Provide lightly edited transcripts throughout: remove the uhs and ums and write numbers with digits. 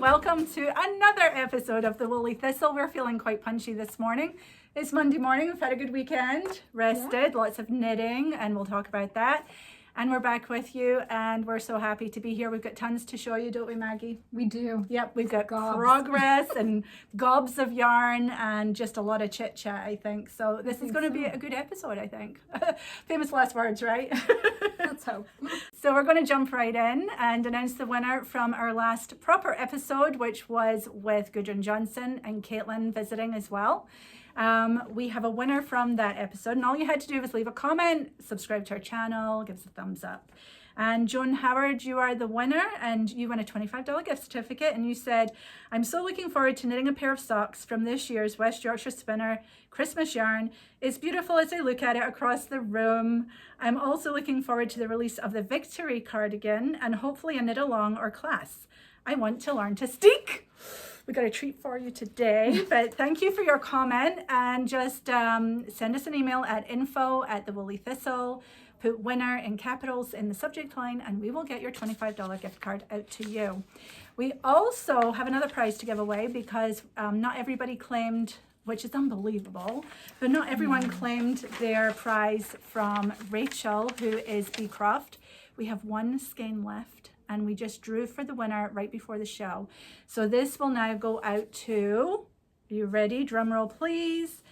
welcome to another episode of the Woolly Thistle. We're feeling quite punchy this morning. It's Monday morning, we've had a good weekend, rested, lots of knitting, and we'll talk about that. And we're back with you, and we're so happy to be here. We've got tons to show you, don't we, Maggie? We do. Yep, we've got progress and gobs of yarn and just a lot of chit chat, I think. So this is going to be a good episode, I think. Famous last words, right? Let's hope. So we're going to jump right in and announce the winner from our last proper episode, which was with Gudrun Johnson and Caitlin visiting as well. We have a winner from that episode, and all you had to do was leave a comment, subscribe to our channel, give us a thumbs up. And Joan Howard, you are the winner, and you won a $25 gift certificate. And you said, I'm so looking forward to knitting a pair of socks from this year's West Yorkshire Spinner Christmas yarn. It's beautiful as I look at it across the room. I'm also looking forward to the release of the Victory Cardigan and hopefully a knit along or class. I want to learn to steek. We got a treat for you today, but thank you for your comment, and just send us an email at info@thewoollythistle. Put winner in capitals in the subject line, and we will get your $25 gift card out to you. We also have another prize to give away because not everybody claimed, which is unbelievable, but not everyone claimed their prize from Rachel, who is Beecroft. We have one skein left, and we just drew for the winner right before the show. So this will now go out to, are you ready? Drum roll, please.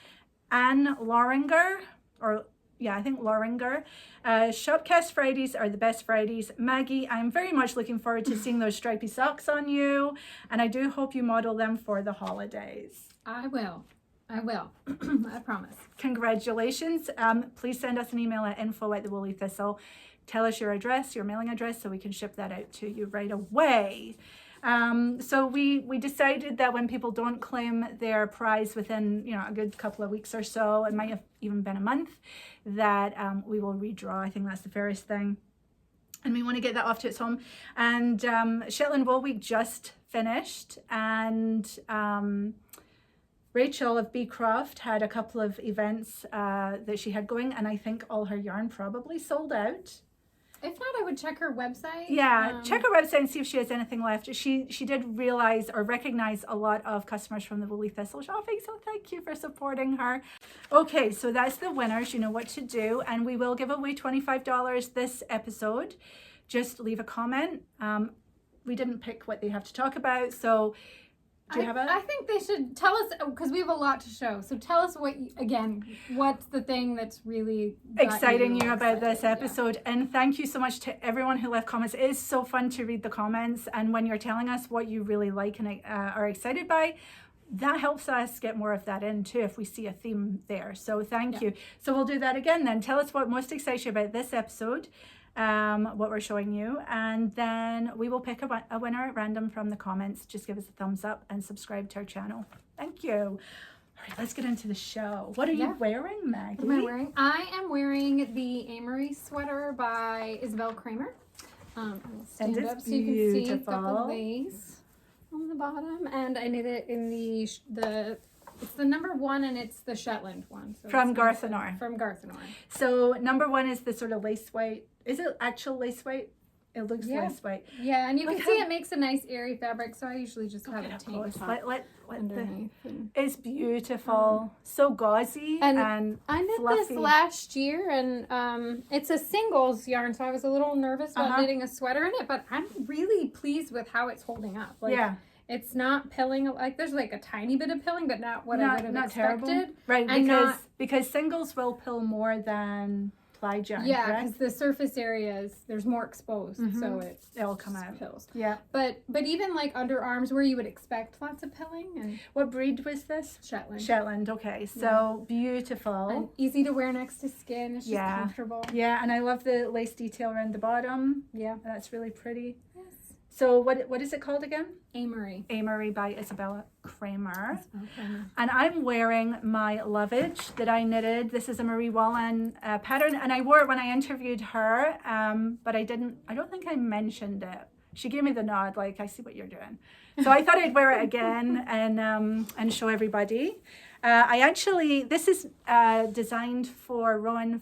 Anne Loringer, I think Loringer. Shopcast Fridays are the best Fridays. Maggie, I'm very much looking forward to seeing those stripy socks on you, and I do hope you model them for the holidays. I will. I promise. Congratulations. Please send us an email at info@thewoollythistle. Tell us your address, your mailing address, so we can ship that out to you right away. So we decided that when people don't claim their prize within a good couple of weeks or so, it might have even been a month, that we will redraw. I think that's the fairest thing, and we want to get that off to its home. And Shetland Wool Week just finished, and Rachel of Beecroft had a couple of events that she had going, and I think all her yarn probably sold out. If not, I would check her website. Yeah, check her website and see if she has anything left. She did realize or recognize a lot of customers from the Woolly Thistle shopping, so thank you for supporting her. Okay, so that's the winners. You know what to do, and we will give away $25 this episode. Just leave a comment. We didn't pick what they have to talk about, so do you have I think they should tell us, because we have a lot to show. So tell us what's the thing that's really exciting you about this episode. Yeah. And thank you so much to everyone who left comments. It is so fun to read the comments, and when you're telling us what you really like and are excited by, that helps us get more of that in too if we see a theme there. So thank you. So we'll do that again then. Tell us what most excites you about this episode. What we're showing you, and then we will pick a winner at random from the comments. Just give us a thumbs up and subscribe to our channel. Thank you. All right, let's get into the show. What are you wearing, Maggie? What am I wearing? I am wearing the Amory sweater by Isabel Kramer. I'll stand up so you can see a couple of lace on the bottom, and I knit it in it's the number 1, and it's the Shetland one. So from Garthenor. From Garthenor. So number 1 is the sort of lace white. Is it actual lace white? It looks lace white. Yeah, and you can see it makes a nice airy fabric, so I usually just have a tank top underneath. It's beautiful. So gauzy and I knit fluffy. This last year, and it's a singles yarn, so I was a little nervous about knitting a sweater in it, but I'm really pleased with how it's holding up. It's not pilling, there's a tiny bit of pilling, but not what I would have expected. Terrible. Right, because singles will pill more than plaid yarn. Yeah, because the surface areas, there's more exposed, so it'll come out. Pills. Yeah. But even underarms where you would expect lots of pilling. And what breed was this? Shetland. Shetland, okay. So beautiful. And easy to wear next to skin. It's just comfortable. Yeah, and I love the lace detail around the bottom. Yeah. That's really pretty. Yes. So what is it called again? Amory. Amory by Isabella Kramer. And I'm wearing my Lovage that I knitted. This is a Marie Wallin pattern, and I wore it when I interviewed her, but I don't think I mentioned it. She gave me the nod, I see what you're doing. So I thought I'd wear it again and show everybody. This is designed for Rowan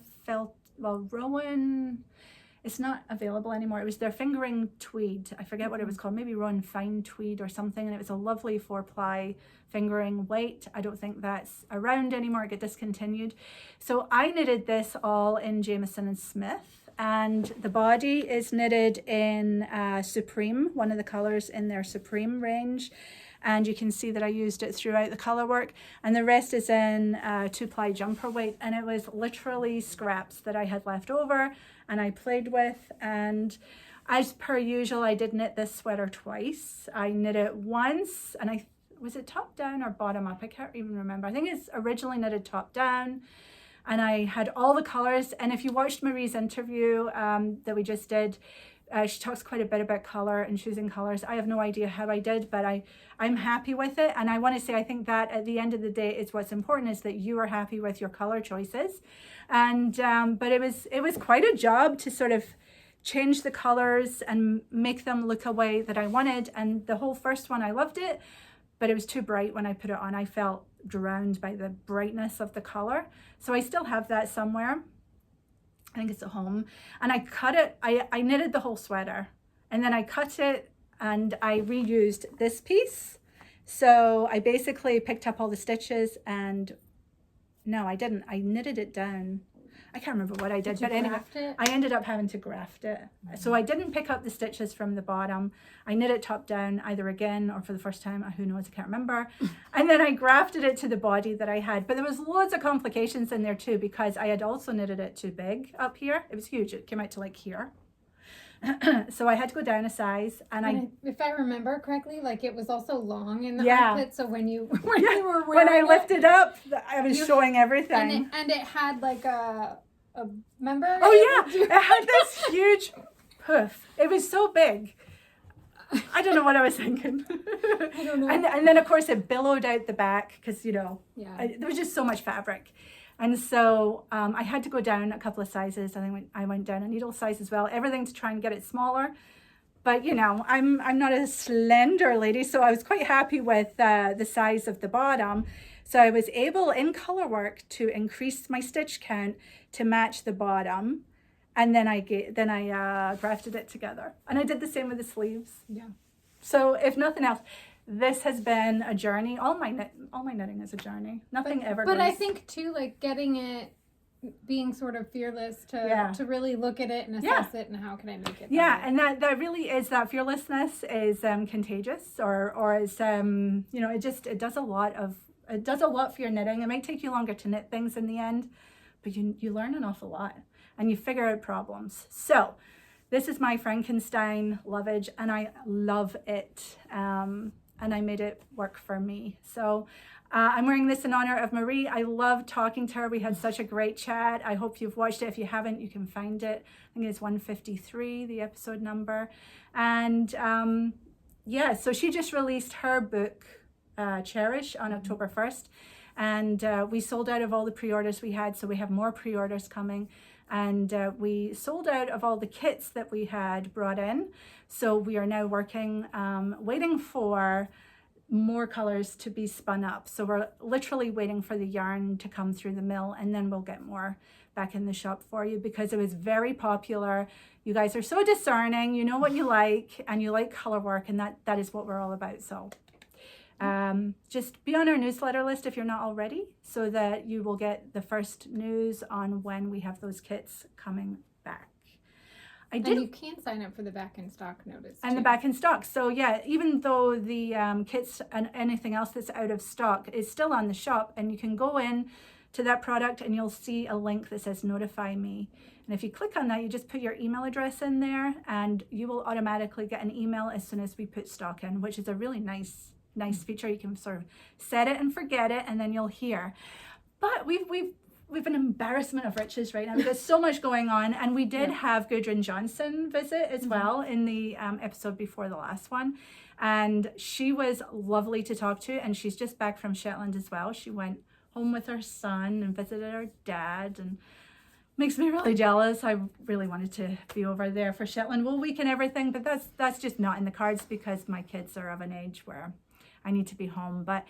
it's not available anymore. It was their fingering tweed. I forget what it was called, maybe Ron Fine tweed or something. And it was a lovely 4-ply fingering weight. I don't think that's around anymore. It got discontinued. So I knitted this all in Jamieson Smith, and the body is knitted in Supreme, one of the colors in their Supreme range. And you can see that I used it throughout the color work, and the rest is in 2-ply jumper weight, and it was literally scraps that I had left over and I played with. And as per usual, I did knit this sweater twice. I knit it once, and was it top down or bottom up? I can't even remember. I think it's originally knitted top down, and I had all the colors. And if you watched Marie's interview that we just did, she talks quite a bit about color and choosing colors. I have no idea how I did, but I'm happy with it. And I want to say, I think that at the end of the day, is what's important, is that you are happy with your color choices. And but it was quite a job to sort of change the colors and make them look a way that I wanted. And the whole first one, I loved it, but it was too bright when I put it on. I felt drowned by the brightness of the color. So I still have that somewhere. I think it's at home. And I cut it, I knitted the whole sweater, and then I cut it and I reused this piece. So I basically picked up all the stitches, and no, I didn't. I knitted it down. I can't remember what I did, but anyway, I ended up having to graft it. So I didn't pick up the stitches from the bottom. I knit it top down either again or for the first time, who knows, I can't remember. And then I grafted it to the body that I had. But there was loads of complications in there too, because I had also knitted it too big up here. It was huge. It came out to like here. So I had to go down a size, and if I remember correctly, like it was also long in the armpit, so when you were wearing when I lifted up, I was showing everything. And it had like a remember? Oh yeah, it had this huge poof. It was so big. I don't know what I was thinking. I don't know. And then of course it billowed out the back, because there was just so much fabric. And so I had to go down a couple of sizes. I think I went down a needle size as well, everything to try and get it smaller. But I'm not a slender lady, so I was quite happy with the size of the bottom. So I was able in color work to increase my stitch count to match the bottom, and then I grafted it together. And I did the same with the sleeves. Yeah. So if nothing else, this has been a journey. All my knitting is a journey. Nothing ever. But I think too, like getting it, being sort of fearless to really look at it and assess it, and how can I make it better? Yeah, and that really is, that fearlessness is contagious, or is it does a lot for your knitting. It might take you longer to knit things in the end, but you learn an awful lot and you figure out problems. So this is my Frankenstein Lovage, and I love it. And I made it work for me. So I'm wearing this in honor of Marie. I loved talking to her. We had such a great chat. I hope you've watched it. If you haven't, you can find it. I think it's 153, the episode number. And so she just released her book, Cherish, on October 1st. And we sold out of all the pre-orders we had. So we have more pre-orders coming. And we sold out of all the kits that we had brought in. So we are now working, waiting for more colors to be spun up. So we're literally waiting for the yarn to come through the mill, and then we'll get more back in the shop for you, because it was very popular. You guys are so discerning, you know what you like, and you like color work, and that is what we're all about. So just be on our newsletter list if you're not already, so that you will get the first news on when we have those kits coming back. And you can sign up for the back in stock notice and the back in stock. So yeah, even though the kits and anything else that's out of stock is still on the shop, and you can go in to that product and you'll see a link that says notify me. And if you click on that, you just put your email address in there, and you will automatically get an email as soon as we put stock in, which is a really nice feature. You can sort of set it and forget it, and then you'll hear. But we've an embarrassment of riches right now. We've got so much going on, and we did have Gudrun Johnson visit as well in the episode before the last one, and she was lovely to talk to, and she's just back from Shetland as well. She went home with her son and visited her dad, and makes me really jealous. I really wanted to be over there for Shetland Wool Week and everything, but that's just not in the cards, because my kids are of an age where I need to be home. But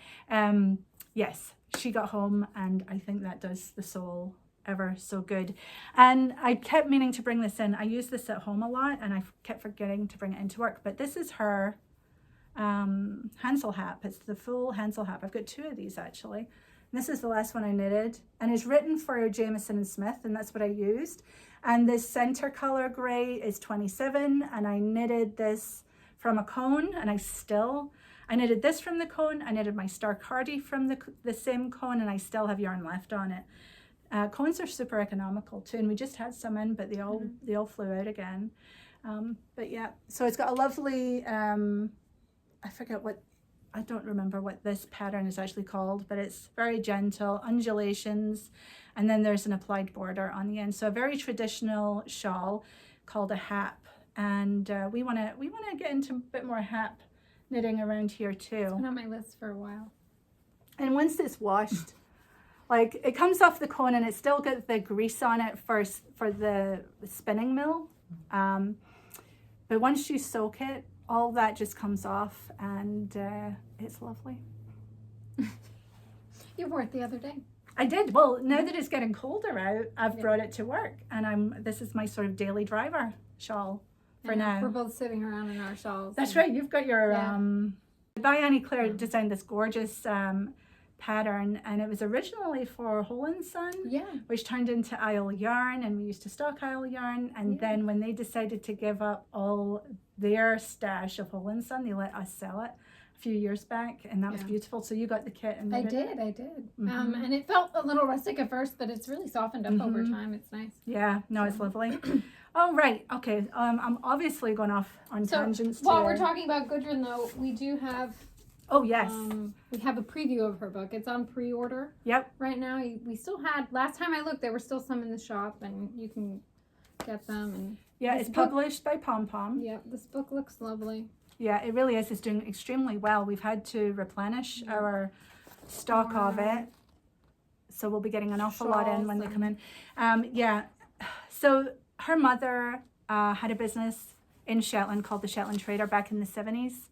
yes, she got home, and I think that does the soul ever so good. And I kept meaning to bring this in. I use this at home a lot and I kept forgetting to bring it into work, but this is her Hansel hat. It's the full Hansel hat. I've got 2 of these actually. And this is the last one I knitted, and it's written for Jamieson Smith, and that's what I used. And this center color gray is 27, and I knitted this from a cone, and I knitted this from the cone. I knitted my Star Cardi from the same cone, and I still have yarn left on it. Cones are super economical too, and we just had some in, but they all flew out again. But yeah, so it's got a lovely, I don't remember what this pattern is actually called, but it's very gentle, undulations, and then there's an applied border on the end. So a very traditional shawl called a hap, and we want to get into a bit more hap knitting around here too. It's been on my list for a while. And once it's washed, like it comes off the cone and it still got the grease on it for the spinning mill, but once you soak it, all that just comes off, and it's lovely. You wore it the other day. I did. Well, now that it's getting colder out, I've brought it to work, and this is my sort of daily driver shawl for now. We're both sitting around in our shawls. That's right. You've got your by Annie Claire designed this gorgeous pattern, and it was originally for Wallin Son, which turned into Isle yarn, and we used to stock Isle yarn, and then when they decided to give up all their stash of Wallin Son, they let us sell it a few years back, and that was beautiful. So you got the kit, and I did. And it felt a little rustic at first, but it's really softened up over time. It's nice. Yeah, no, it's lovely. Oh, right. Okay. I'm obviously going off on tangents. While we're talking about Gudrun, though, we do have. Oh, yes. We have a preview of her book. It's on pre-order. Yep. Right now, we still had. Last time I looked, there were still some in the shop, and you can get them. And yeah, it's published by Pom Pom. Yeah, this book looks lovely. Yeah, it really is. It's doing extremely well. We've had to replenish our stock of it, so we'll be getting an awful lot in when they come in. Yeah. So her mother had a business in Shetland called the Shetland Trader back in the 70s.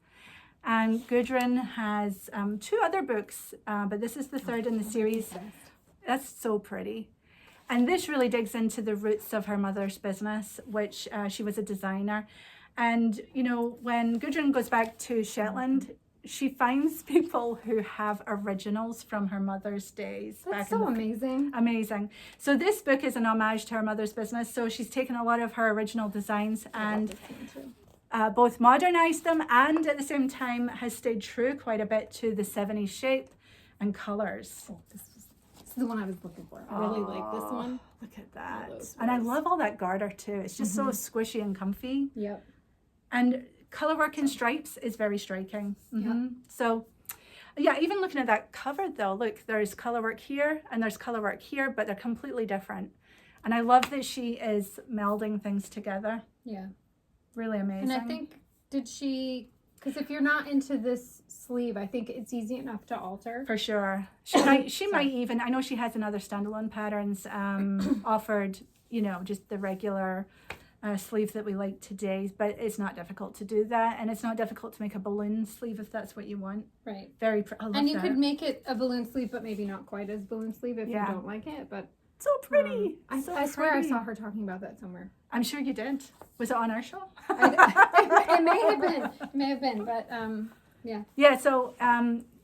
And Gudrun has 2 other books, but this is the 3rd in the series. That's so pretty. And this really digs into the roots of her mother's business, which she was a designer. And, you know, when Gudrun goes back to Shetland, she finds people who have originals from her mother's days. That's so amazing. Amazing. So this book is an homage to her mother's business. So she's taken a lot of her original designs and both modernized them, and at the same time has stayed true quite a bit to the 70s shape and colors. Oh, this is the one I was looking for. I really like this one. Look at that. And I love all that garter too. It's just so squishy and comfy. Yep. And color work in stripes is very striking. So yeah, even looking at that cover though, look, there's color work here and there's color work here, but they're completely different. And I love that she is melding things together. Yeah. Really amazing. And I think, because if you're not into this sleeve, I think it's easy enough to alter. For sure. She might even, I know she has in other standalone patterns offered, you know, just the regular sleeve that we like today, but it's not difficult to do that, and it's not difficult to make a balloon sleeve if that's what you want. Right. Very I love and you that. Could make it a balloon sleeve, but maybe not quite as balloon sleeve if you don't like it, but so pretty. I swear I saw her talking about that somewhere. I'm sure you did. Was it on our show? It may have been, but yeah. Yeah, so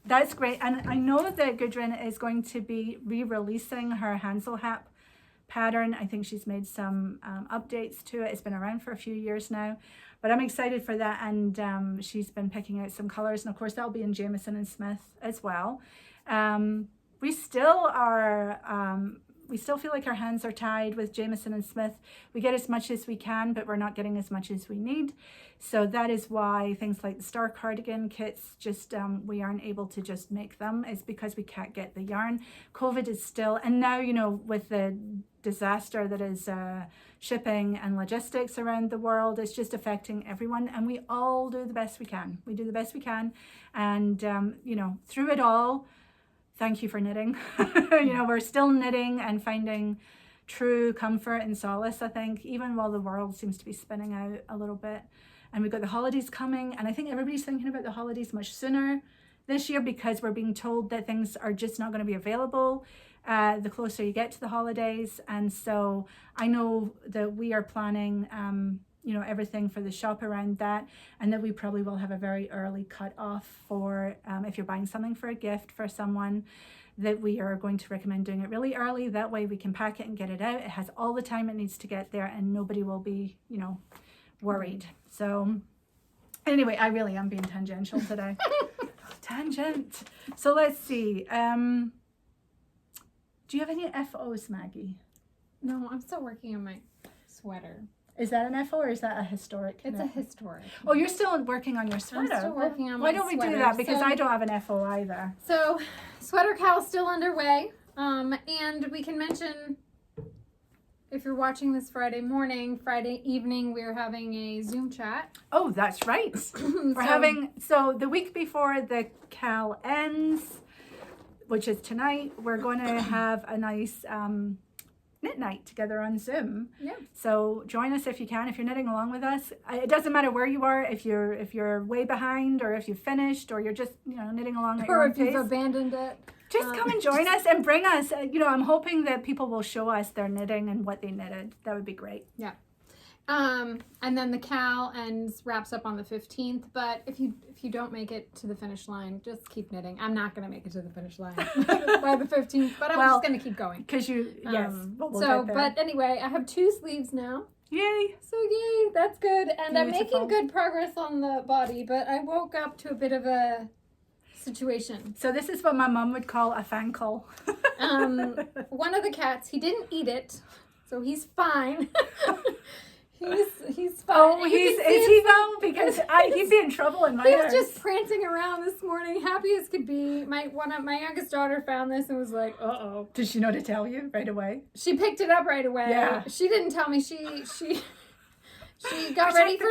that's great. And I know that Gudrun is going to be re-releasing her Hansel hat pattern. I think she's made some updates to it. It's been around for a few years now, but I'm excited for that. And she's been picking out some colors, and of course that'll be in Jamieson Smith as well. We still feel like our hands are tied with Jamieson Smith. We get as much as we can, but we're not getting as much as we need. So that is why things like the Star Cardigan kits, just we aren't able to just make them. It's because we can't get the yarn. COVID is still, and now, you know, with the disaster that is shipping and logistics around the world, it's just affecting everyone. And we all do the best we can. We do the best we can. And, you know, through it all, thank you for knitting. You know, we're still knitting and finding true comfort and solace, I think, even while the world seems to be spinning out a little bit. And we've got the holidays coming, and I think everybody's thinking about the holidays much sooner this year because we're being told that things are just not going to be available. the closer you get to the holidays. And so I know that we are planning, everything for the shop around that, and that we probably will have a very early cut off for if you're buying something for a gift for someone, that we are going to recommend doing it really early. That way we can pack it and get it out. It has all the time it needs to get there, and nobody will be, worried. So anyway, I really am being tangential today. Tangent. So let's see. Do you have any FOs, Maggie? No, I'm still working on my sweater. Is that an FO or is that a historic? It's a historic. Oh, you're still working on your sweater. I'm still working on my Why don't we do sweater? that? Because I don't have an FO either. So, Sweater KAL still underway. And we can mention, if you're watching this Friday morning, Friday evening, we're having a Zoom chat. Oh, that's right. So the week before the KAL ends, which is tonight, we're going to have a nice knit night together on Zoom. Yeah. So join us if you can, if you're knitting along with us. It doesn't matter where you are, if you're way behind, or if you've finished, or you're just knitting along at your own Or if you've pace. abandoned it. Just come and join us and bring us. I'm hoping that people will show us their knitting and what they knitted. That would be great. Yeah. And then the KAL wraps up on the 15th. But if you don't make it to the finish line, just keep knitting. I'm not going to make it to the finish line by the 15th, but I'm just going to keep going. Because we'll so, but anyway, I have 2 sleeves now. Yay! So yay, that's good. And Beautiful. I'm making good progress on the body, but I woke up to a bit of a situation. So this is what my mom would call a fan call. One of the cats, he didn't eat it, so he's fine. He's fine. Oh, is he though? Because he'd be in trouble in my He house. was just prancing around this morning, happy as could be. My youngest daughter found this and was like, "Uh-oh." Did she know to tell you right away? She picked it up right away. Yeah. She didn't tell me. She got ready for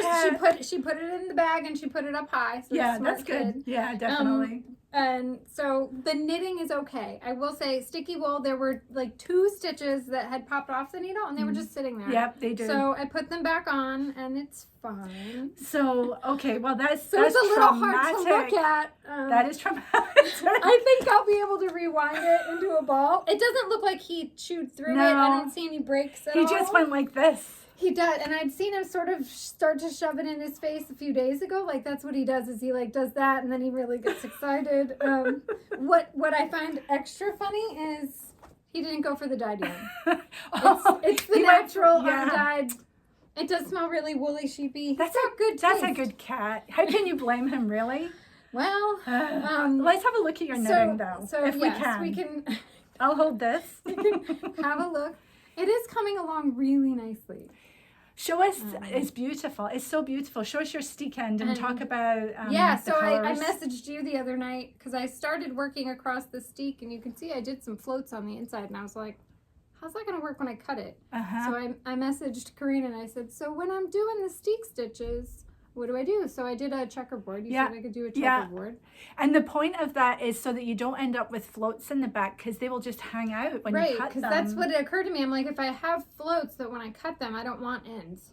she put it in the bag and she put it up high. So Yeah, that's good. Kid. Yeah, definitely. And so the knitting is okay. I will say, sticky wool, there were like 2 stitches that had popped off the needle and they were just sitting there. Yep, they do. So I put them back on and it's fine. So, okay, well that's So that's it's a little traumatic. hard to look at. That is traumatic. I think I'll be able to rewind it into a ball. It doesn't look like he chewed through it. I don't see any breaks at all. He just went like this. He does, and I'd seen him sort of start to shove it in his face a few days ago. Like that's what he does, is he like does that, and then he really gets excited. What I find extra funny is he didn't go for the dyed yarn. It's the natural undyed. It does smell really woolly sheepy. That's a good taste. That's a good cat. How can you blame him, really? Well, let's have a look at your knitting though. So if yes, we can. I'll hold this. We can have a look. It is coming along really nicely. Show us, it's beautiful. It's so beautiful. Show us your Steeking and talk about so I messaged you the other night because I started working across the steek and you can see I did some floats on the inside and I was like, how's that going to work when I cut it? So I messaged Corinne and I said, so when I'm doing the steek stitches, what do I do? So I did a checkerboard. You said I could do a checkerboard. And the point of that is so that you don't end up with floats in the back because they will just hang out when you cut them. Right, because that's what occurred to me. I'm like, if I have floats that when I cut them, I don't want ends.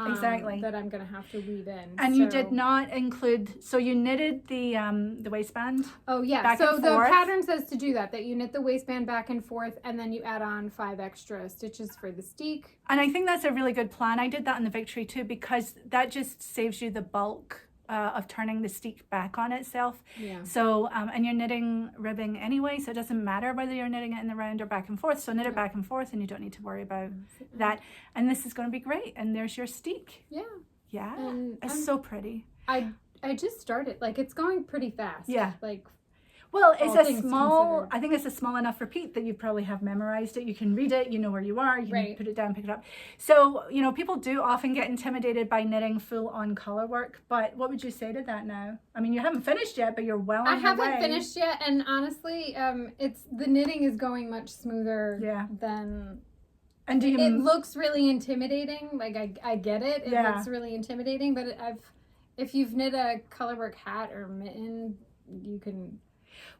Exactly. That I'm going to have to weave in. And you did not include, so you knitted the waistband? Oh, yeah. So the pattern says to do that you knit the waistband back and forth and then you add on 5 extra stitches for the steek. And I think that's a really good plan. I did that in the Victory too because that just saves you the bulk of turning the steek back on itself. Yeah. So, and you're knitting ribbing anyway, so it doesn't matter whether you're knitting it in the round or back and forth. So knit it back and forth and you don't need to worry about that. And this is going to be great. And there's your steek. Yeah. Yeah. It's so pretty. I just started. Like, it's going pretty fast. Yeah. Like, well, it's a small, I think it's a small enough repeat that you probably have memorized it. You can read it, you know where you are, you can put it down, pick it up. So, people do often get intimidated by knitting full on color work, but what would you say to that now? I mean, you haven't finished yet, but you're well on your way. I haven't finished yet, and honestly, the knitting is going much smoother than... And it looks really intimidating. Like, I get it. It looks really intimidating, but if you've knit a colorwork hat or mitten, you can...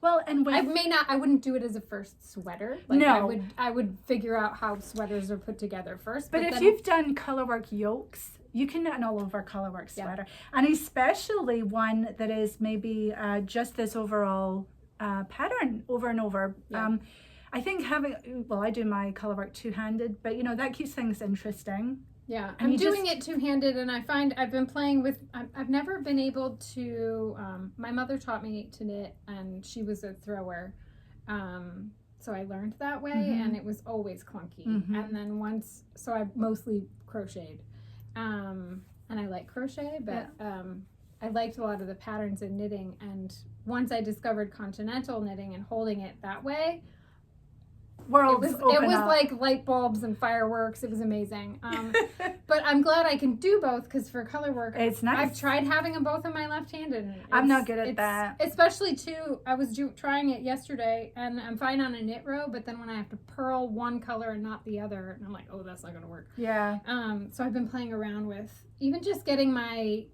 Well, and I wouldn't do it as a first sweater. Like, no. I would figure out how sweaters are put together first. But if you've done colorwork yokes, you can knit an all over colorwork sweater. And especially one that is maybe just this overall pattern over and over. I think I do my color work two-handed, but that keeps things interesting. Yeah, I'm doing it two-handed, and I find I've been playing with, I've never been able to, my mother taught me to knit, and she was a thrower, so I learned that way, and it was always clunky, and then so I mostly crocheted, and I like crochet, but I liked a lot of the patterns in knitting, and once I discovered continental knitting and holding it that way, it was like light bulbs and fireworks. It was amazing. But I'm glad I can do both, because for color work, it's nice. I've tried having them both in my left hand, and I'm not good at that. Especially too, I was trying it yesterday, and I'm fine on a knit row, but then when I have to purl one color and not the other, and I'm like, oh, that's not gonna work. Yeah. So I've been playing around with even just getting my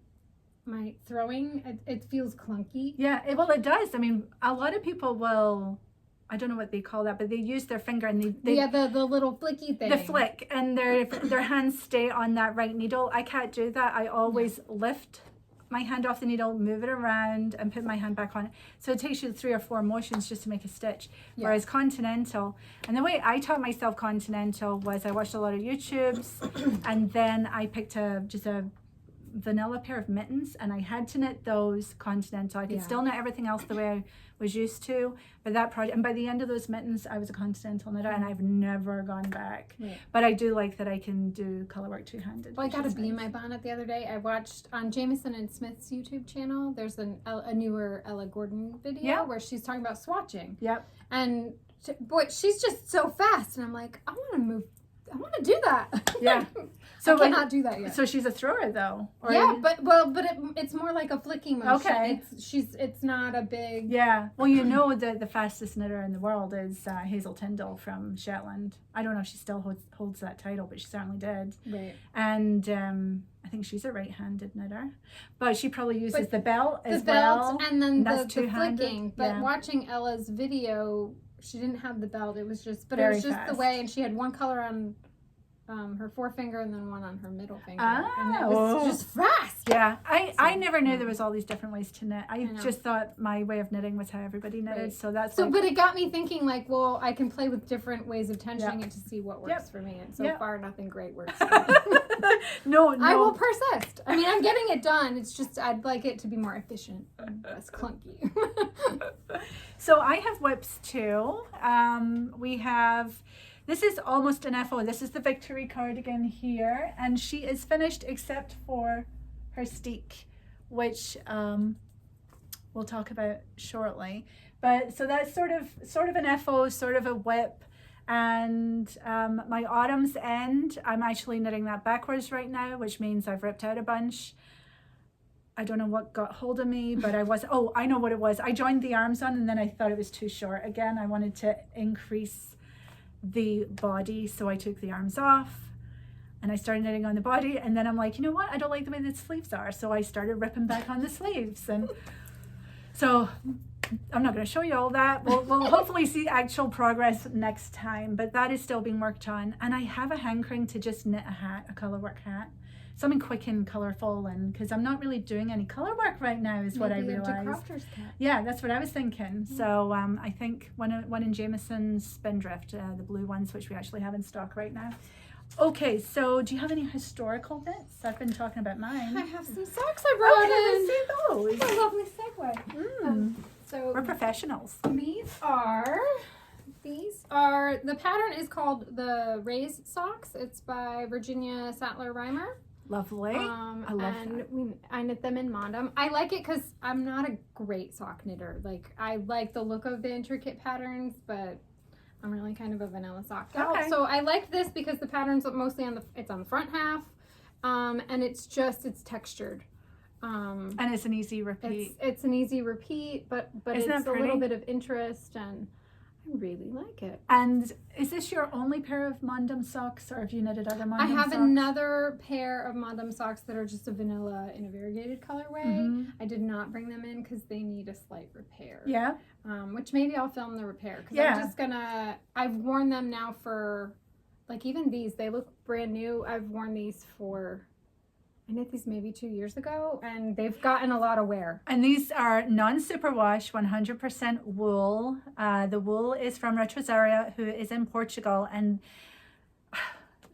throwing. It feels clunky. Yeah. It does. I mean, a lot of people will. I don't know what they call that, but they use their finger and they the little flicky thing. The flick, and their hands stay on that right needle. I can't do that. I always lift my hand off the needle, move it around, and put my hand back on it. So it takes you 3 or 4 motions just to make a stitch. Yeah. Whereas continental, and the way I taught myself continental was I watched a lot of YouTubes, and then I picked just a vanilla pair of mittens, and I had to knit those continental. I could still knit everything else the way I was used to, but that project, and by the end of those mittens I was a continental knitter, and I've never gone back. But I do like that I can do color work two-handed. Well, I got a bee in my bonnet the other day. I watched on Jamieson Smith's YouTube channel, there's a newer Ella Gordon video where she's talking about swatching. And boy, she's just so fast, and I'm like, I want to do that. Yeah. So I cannot do that yet. So she's a thrower though. But it's more like a flicking motion. Okay. It's not a big. Yeah. Well, the fastest knitter in the world is Hazel Tyndall from Shetland. I don't know if she still holds that title, but she certainly did. Right. And I think she's a right-handed knitter, but she probably uses the belt as well. And then the flicking. But watching Ella's video, she didn't have the belt. It was just, but it was just the way, and she had one color on her forefinger and then one on her middle finger. And it was just fast. Yeah. I never knew there was all these different ways to knit. I just thought my way of knitting was how everybody knitted. Right. So that's but it got me thinking, like, well, I can play with different ways of tensioning it to see what works for me. And so far nothing great works for me. No. I will persist. I mean, I'm getting it done. It's just I'd like it to be more efficient and less clunky. So I have whips too. This is almost an FO. This is the Victory Cardigan here, and she is finished except for her steek, which we'll talk about shortly. But so that's sort of an FO, sort of a whip. And my autumn's end, I'm actually knitting that backwards right now, which means I've ripped out a bunch. I don't know what got hold of me, but I know what it was. I joined the arms on, and then I thought it was too short again. I wanted to increase the body, so I took the arms off and I started knitting on the body, and then I'm like, you know what, I don't like the way the sleeves are, so I started ripping back on the sleeves. And so I'm not going to show you all that. We'll hopefully see actual progress next time, but that is still being worked on. And I have a hankering to just knit a color work hat, something quick and colorful, and because I'm not really doing any color work right now is what I realized. Yeah, that's what I was thinking. So I think one in Jamieson's Spindrift, the blue ones, which we actually have in stock right now. Okay, so do you have any historical knits? I've been talking about mine. I have some socks I brought in. Let's see those. What a lovely segue. So we're professionals. These are the pattern is called the Raised Socks. It's by Virginia Sattler Reimer. Lovely. I love that. I knit them in Mondim. I like it because I'm not a great sock knitter. Like, I like the look of the intricate patterns, but I'm really kind of a vanilla sock gal. Okay. So I like this because the pattern's mostly on the front half, and it's textured. And it's an easy repeat. It's an easy repeat, but it's a little bit of interest, and I really like it. And is this your only pair of Mondim socks, or have you knitted other Mondim socks? I have another pair of Mondim socks that are just a vanilla in a variegated colorway. I did not bring them in because they need a slight repair. Yeah. Which maybe I'll film the repair, because I'm just I've worn them now for, like, even these, they look brand new. I've worn these for I knit these maybe 2 years ago, and they've gotten a lot of wear. And these are non-superwash, 100% wool. The wool is from Retrosaria, who is in Portugal, and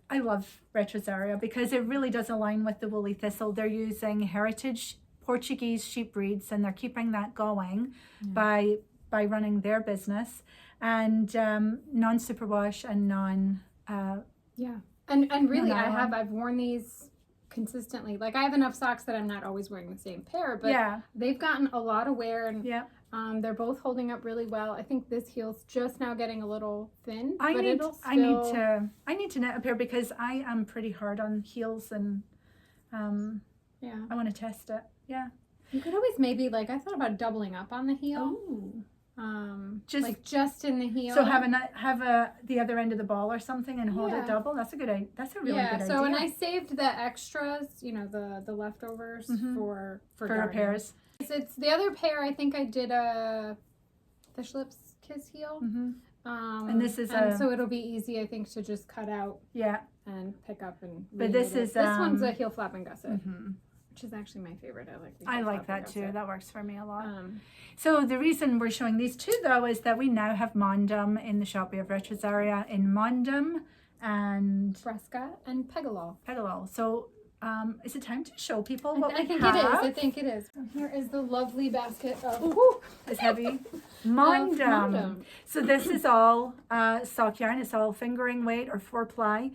I love Retrosaria because it really does align with the Woolly Thistle. They're using heritage Portuguese sheep breeds, and they're keeping that going by running their business, and non-superwash and non. And really, I've worn these consistently. Like, I have enough socks that I'm not always wearing the same pair, but they've gotten a lot of wear, and they're both holding up really well. I think this heel's just now getting a little thin, I need to knit a pair because I am pretty hard on heels, and I want to test it. Yeah, you could always maybe, like, I thought about doubling up on the heel. Just in the heel. So have the other end of the ball or something and hold it double. That's a good idea. That's a really good idea. So, and I saved the extras, you know, the leftovers for repairs. It's the other pair. I think I did a Fish Lips Kiss heel. And this is so it'll be easy, I think, to just cut out. And pick up and. But this one's a heel flap and gusset. Which is actually my favorite. I like that too. That works for me a lot. So the reason we're showing these two though is that we now have Mondim in the shop. We have Retrosaria in Mondim and Brusca and Pegulhal. So is it time to show people what we have? I think it is. So here is the lovely basket of it's heavy Mondim. So this is all sock yarn. It's all fingering weight or 4-ply.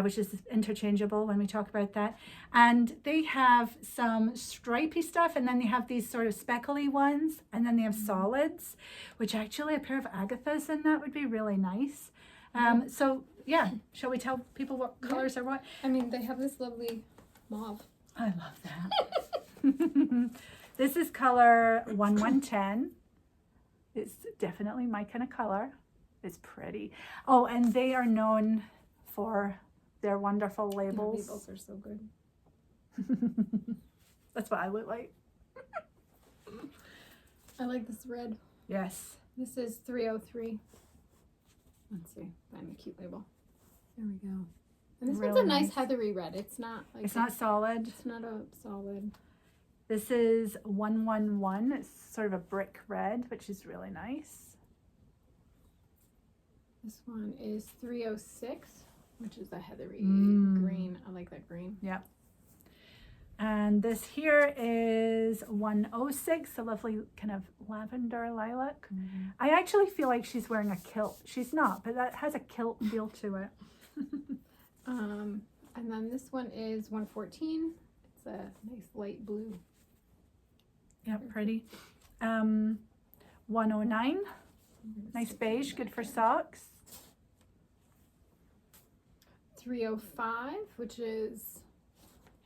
Which is interchangeable when we talk about that. And they have some stripy stuff, and then they have these sort of speckly ones, and then they have solids, which actually a pair of Agathas in that would be really nice. So yeah, shall we tell people what colors are what? I mean, they have this lovely mauve. I love that. This is color 1110. It's definitely my kind of color. It's pretty. Oh, and they are known for their wonderful labels. The labels are so good. That's what I look like. I like this red. Yes. This is 303. Let's see. Find the cute label. There we go. And this one's a nice heathery red. It's not like it's not solid. It's not a solid. This is 111. It's sort of a brick red, which is really nice. This one is 306. Which is a heathery green. I like that green. Yeah. And this here is 106, a lovely kind of lavender lilac. I actually feel like she's wearing a kilt. She's not, but that has a kilt feel to it. And then this one is 114. It's a nice light blue. Yeah, pretty. 109. Nice beige, good for socks. 305, which is,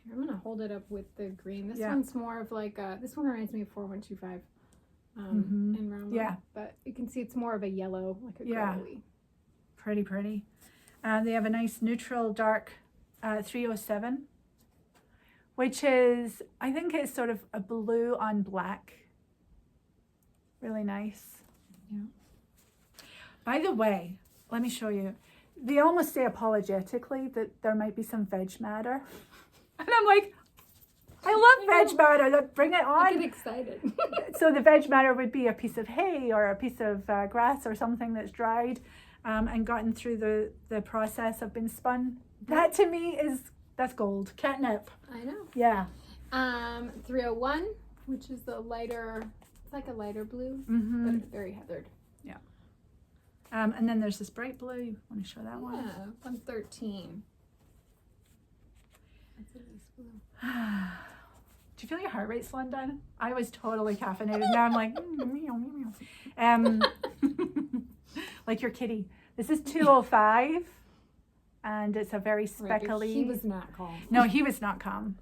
here, I'm gonna hold it up with the green. This one's more of like this one reminds me of 4125 in Rauma. Yeah, but you can see it's more of a yellow, like a glowy. Pretty. They have a nice neutral dark 307, which is, I think it's sort of a blue on black. Really nice. Yeah. By the way, let me show you. They almost say apologetically that there might be some veg matter. And I'm like, I love veg matter. Bring it on. I get excited. So the veg matter would be a piece of hay or a piece of grass or something that's dried and gotten through the process of being spun. That to me that's gold. Catnip. I know. Yeah. 301, which is the lighter, it's like a lighter blue, but very heathered. Yeah. And then there's this bright blue. You want to show that one? Yeah, 113. That's a nice blue. Do you feel your heart rate slowing down? I was totally caffeinated. Now I'm like, meow, meow, meow. Like your kitty. This is 205, and it's a very speckly. He was not calm. No, he was not calm.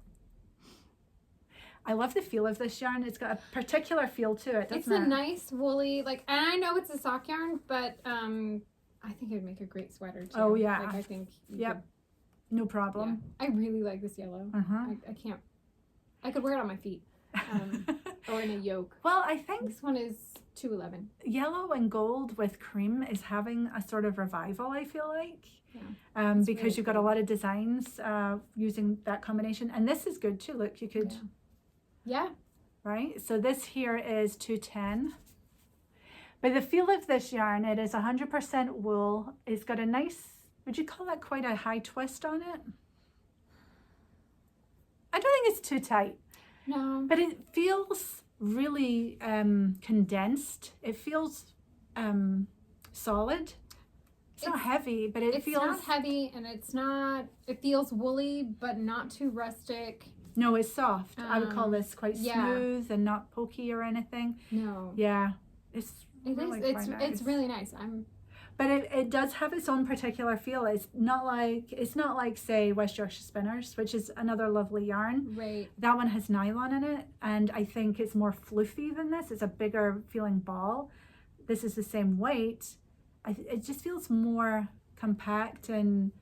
I love the feel of this yarn. It's got a particular feel to it, doesn't it? It's a nice woolly, like, and I know it's a sock yarn, but I think it would make a great sweater too. Oh yeah. Like, I think. Yep. No problem. Yeah. I really like this yellow. I can't. I could wear it on my feet. or in a yoke. Well, I think This one is $2.11. yellow and gold with cream is having a sort of revival, I feel like. Yeah. Because really you've got a lot of designs using that combination. And this is good too. Look, you could, Yeah. right? So this here is $2.10. But the feel of this yarn, it is 100% wool. It's got a nice, would you call that quite a high twist on it? I don't think it's too tight. No. But it feels really condensed. It feels solid. It's not heavy, but it feels... It's not heavy, and it feels woolly, but not too rustic. No, it's soft. I would call this quite smooth and not pokey or anything. No. Yeah. It's really nice. But it does have its own particular feel. It's not like say West Yorkshire Spinners, which is another lovely yarn. Right. That one has nylon in it, and I think it's more floofy than this. It's a bigger feeling ball. This is the same weight. It just feels more compact, and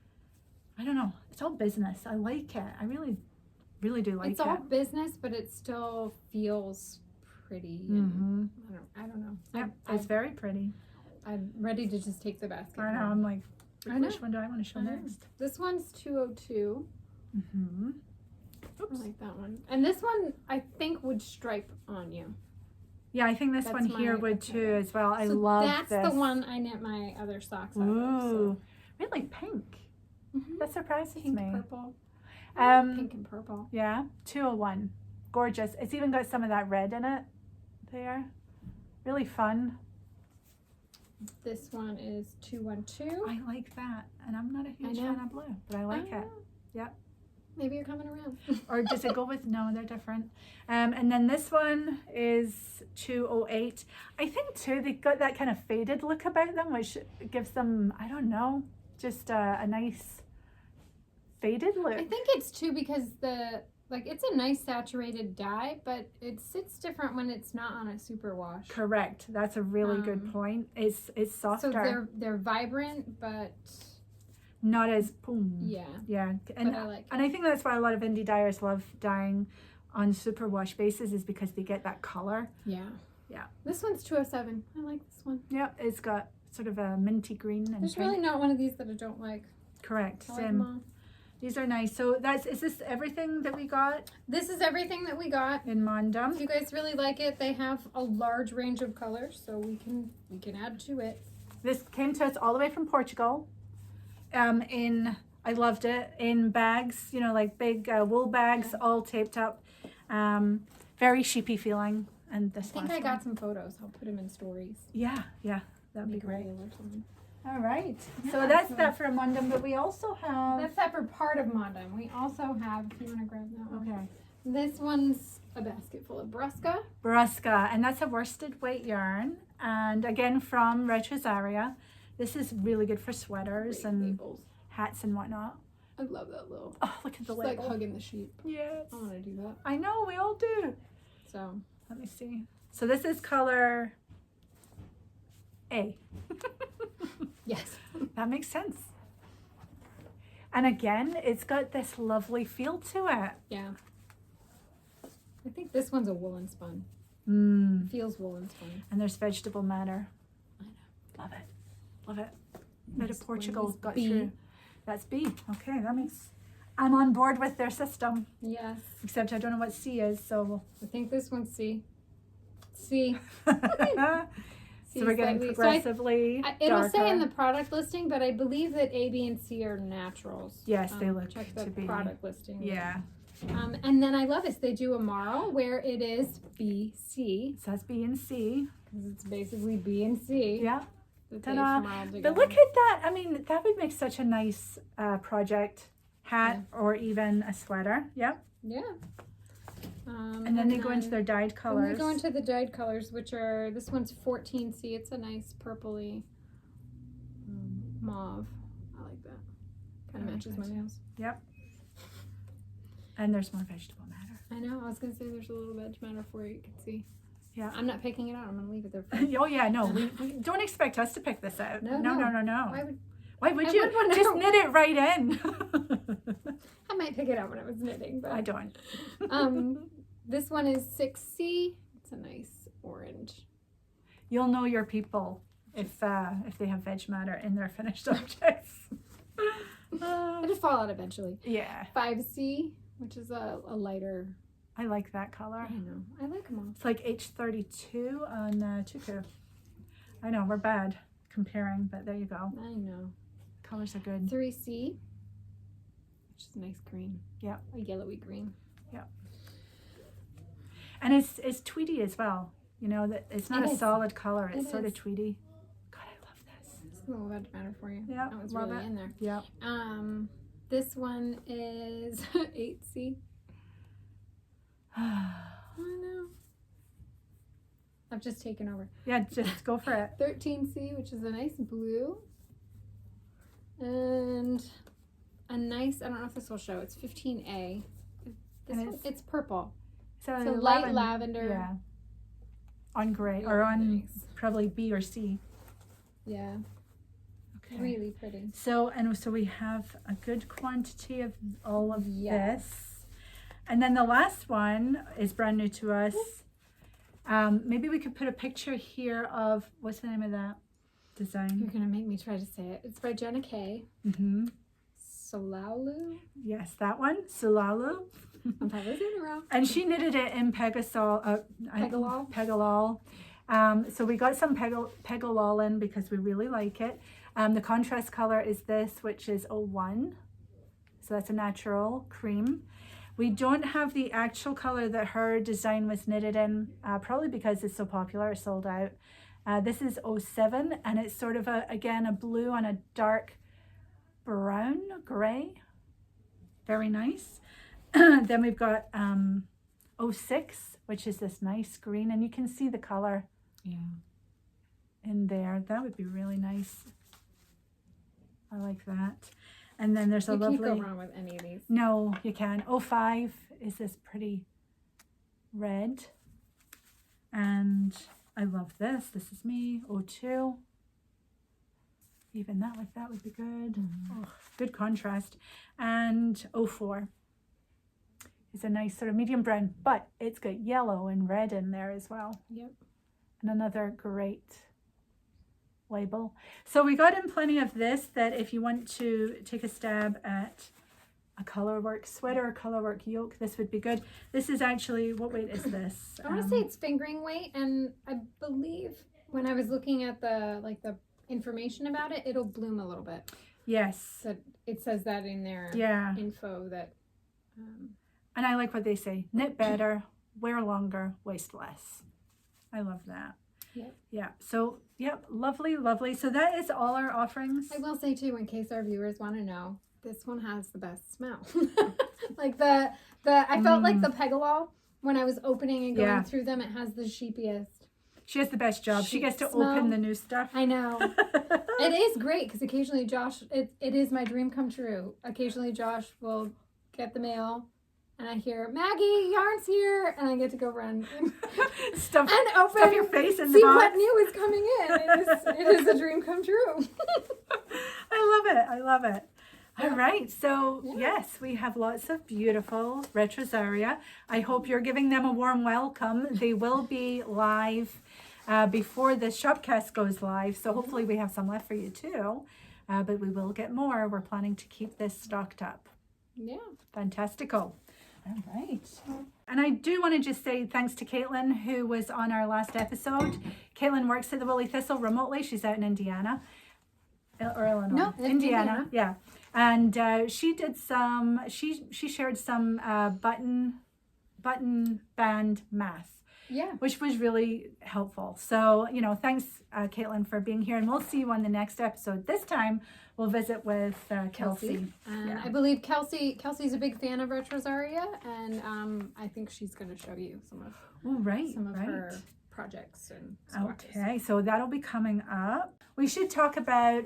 I don't know. It's all business. I like it. I really, really do like it. It's all business, but it still feels pretty. And I don't know. Yeah, it's very pretty. I'm ready to just take the basket. I know. I'm like, which one do I want to show next? This one's 202. Oops. I like that one. And this one, I think, would stripe on you. Yeah, I think this one here would too as well. I love this. That's the one I knit my other socks out of. Ooh, really pink. That surprises Pink, me. purple. Pink and purple. Yeah, 201. Gorgeous. It's even got some of that red in it there. Really fun. This one is 212. I like that. And I'm not a huge fan of blue, but I like it. Yep. Maybe you're coming around. Or does it go with, no, they're different. And then this one is 208. I think too, they've got that kind of faded look about them, which gives them, I don't know, just a nice faded look. I think it's too because it's a nice saturated dye, but it sits different when it's not on a super wash. Correct. That's a really good point. It's softer. So they're vibrant, but not as boom. Yeah. And but I like it. And I think that's why a lot of indie dyers love dyeing on superwash bases, is because they get that color. Yeah. This one's 207. I like this one. Yep, it's got sort of a minty green and There's pink. really not one of these that I don't like. Correct. I like them all. These are nice. So is this everything that we got? This is everything that we got. In Mondim. If you guys really like it, they have a large range of colors, so we can add to it. This came to us all the way from Portugal. I loved it, in bags, like big wool bags, all taped up. Very sheepy feeling. And this I think I got some photos. I'll put them in stories. Yeah, that'd be great. Or something. All right. Yeah, so that's that for Mondim, but we also have... That's that for part of Mondim. We also have, if you want to grab that one. Okay. This one's a basket full of Brusca. Brusca, and that's a worsted weight yarn. And again, from Retrosaria. This is really good for sweaters Great and labels. hats and whatnot. I love that little. Oh, look at the It's label. like hugging the sheep. Yes. I want to do that. I know, we all do. So. Let me see. So this is color A. Yes. That makes sense. And again, it's got this lovely feel to it. Yeah. I think this one's a woolen spun. It feels woolen spun. And there's vegetable matter. I know. Love it. Love it. Bit of This Portugal one is got B. through. That's B. Okay, that makes... I'm on board with their system. Yes. Except I don't know what C is, so... I think this one's C. C. So we're getting progressively it'll darker. say in the product listing, but I believe that A, B, and C are naturals. Yes, they look check to the be. product listing. Yeah. And then I love is they do a marl where it is B, C. It says B and C. Because it's basically B and C. Yeah. That Ta-da. they've marled But together. look at that. I mean, that would make such a nice project hat or even a sweater. Yeah. Yeah. And then they go into their dyed colors. Then we go into the dyed colors, which are, this one's 14C. It's a nice purpley mauve. I like that. Kind of matches my nails. Yep. And there's more vegetable matter. I know. I was going to say there's a little veg matter for you. You can see. Yeah. I'm not picking it out. I'm going to leave it there for you. Oh, yeah. No, we don't expect us to pick this out. No. Why would I you? would wonder- Just knit it right in. I might pick it out when I was knitting, but I don't. This one is 6C. It's a nice orange. You'll know your people if they have veg matter in their finished objects. It'll fall out eventually. Yeah. 5C, which is a lighter. I like that color. I know. I like them all. It's like H32 on Tuku. I know, we're bad comparing, but there you go. I know. Colors are good. 3C, which is a nice green. Yeah. A yellowy green. Yeah. And it's tweedy as well. You know, that it's not a solid color. It's sort of tweedy. God, I love this. It's a little bit matter for you. Yeah, that was love really it. in there. Yeah. This one is 8C. I know. I've just taken over. Yeah, just go for it. 13C, which is a nice blue. And a nice, I don't know if this will show, it's 15A. This one, it's purple. So light lavender. Yeah. On gray, or on probably B or C. Yeah. Okay. Really pretty. So we have a good quantity of all of this. And then the last one is brand new to us. Maybe we could put a picture here of, what's the name of that design? You're going to make me try to say it. It's by Jenna K. Mm-hmm. Solalu? Yes, that one. Solalu. I'm probably saying it wrong. And she knitted it in Pegulhal. So we got some Pegulhal in because we really like it. The contrast color is this, which is 01. So that's a natural cream. We don't have the actual color that her design was knitted in, probably because it's so popular, it's sold out. This is 07, and it's sort of, again, a blue on a dark brown, gray. Very nice. Then we've got 06, which is this nice green, and you can see the color in there. That would be really nice. I like that. And then there's a lovely... You can't go wrong with any of these. No, you can. 05 is this pretty red. And I love this. This is me. 02. Even that like that would be good. Mm-hmm. Oh, good contrast. And 04 is a nice sort of medium brown, but it's got yellow and red in there as well. Yep. And another great label. So we got in plenty of this, that if you want to take a stab at a colorwork sweater, colorwork yoke, this would be good. This is actually, what weight is this? I want to say it's fingering weight, and I believe when I was looking at the information about it, it'll bloom a little bit. Yes. So it says that in their info that. And I like what they say: knit better, wear longer, waste less. I love that. Yep. Yeah. So, yep. Lovely, lovely. So that is all our offerings. I will say too, in case our viewers want to know, this one has the best smell. Like I felt like the Pegulhal when I was opening and going through them, it has the sheepiest. She has the best job. She gets to open the new stuff. I know. It is great because occasionally Josh, it is my dream come true. Occasionally Josh will get the mail and I hear, Maggie, yarn's here. And I get to go run and stuff your face in the box. See what new is coming in. It is a dream come true. I love it. I love it. All right. So, yes, we have lots of beautiful Retrosaria. I hope you're giving them a warm welcome. They will be live before the Shopcast goes live. So hopefully we have some left for you too. But we will get more. We're planning to keep this stocked up. Yeah. Fantastical. All right. And I do want to just say thanks to Caitlin, who was on our last episode. Caitlin works at the Woolly Thistle remotely. She's out in Indiana. Or Illinois. No, Indiana. Yeah. And she did some, she shared some button band math. Yeah. Which was really helpful. So, thanks, Caitlin, for being here. And we'll see you on the next episode. This time, we'll visit with Kelsey. And I believe Kelsey's a big fan of Retrosaria. And I think she's going to show you some of her projects and swatches. Okay, so that'll be coming up. We should talk about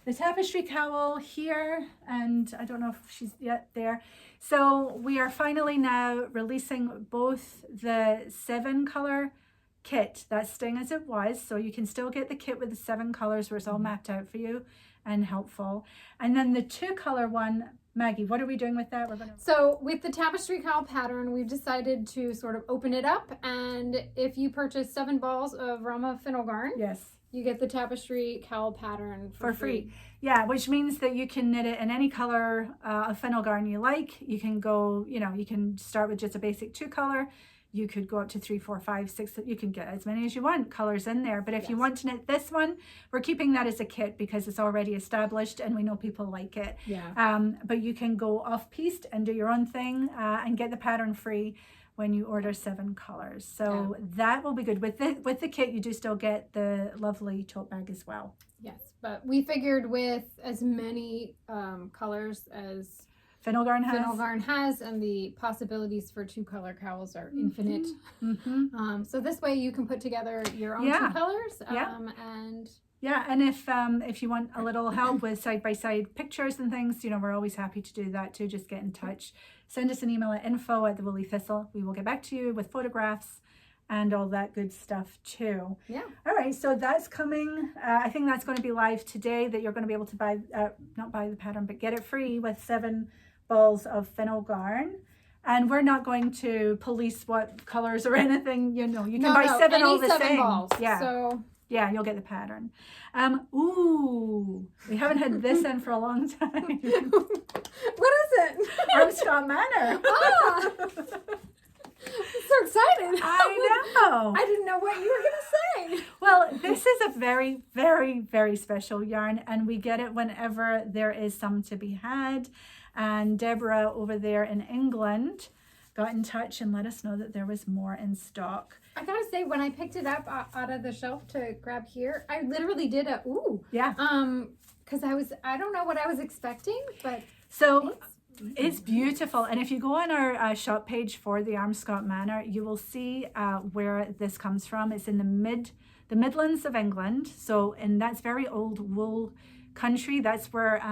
the Tapestry Cowl here, and I don't know if she's yet there. So we are finally now releasing both the 7-color kit, that's staying as it was, so you can still get the kit with the 7 colors where it's all mapped out for you and helpful. And then the 2-color one, Maggie, what are we doing with that? So with the Tapestry Cowl pattern, we've decided to sort of open it up, and if you purchase 7 balls of Rauma Finullgarn, yes, you get the Tapestry Cowl pattern for free. Yeah, which means that you can knit it in any color of Finullgarn you like. You can go, you can start with just a basic 2 color. You could go up to 3, 4, 5, 6. You can get as many as you want colors in there. But if you want to knit this one, we're keeping that as a kit because it's already established and we know people like it. Yeah. But you can go off piste and do your own thing and get the pattern free when you order 7 colors. So that will be good. With the kit, you do still get the lovely tote bag as well. Yes, but we figured with as many colors as Finullgarn has, and the possibilities for 2 color cowls are infinite. So this way you can put together your own 2 colors. And if you want a little help with side-by-side pictures and things, we're always happy to do that too. Just get in touch. Send us an email at info@thewoollythistle. We will get back to you with photographs and all that good stuff too. Yeah. All right, so that's coming. I think that's going to be live today, that you're going to be able to buy, not buy the pattern, but get it free with 7 balls of Finullgarn. And we're not going to police what colors or anything, you can buy 7 all the 7 same. balls. Yeah. So yeah, you'll get the pattern. Ooh, we haven't had this in for a long time. What is it? Armscote Manor. Ah! I'm so excited. I know. I didn't know what you were going to say. Well, this is a very, very, very special yarn, and we get it whenever there is some to be had. And Deborah over there in England got in touch and let us know that there was more in stock. I gotta say, when I picked it up out of the shelf to grab here, I literally did a ooh. Yeah. Because I don't know what I was expecting, but so it's beautiful. And if you go on our shop page for the Armscote Manor, you will see where this comes from. It's in the Midlands of England. And that's very old wool country. That's where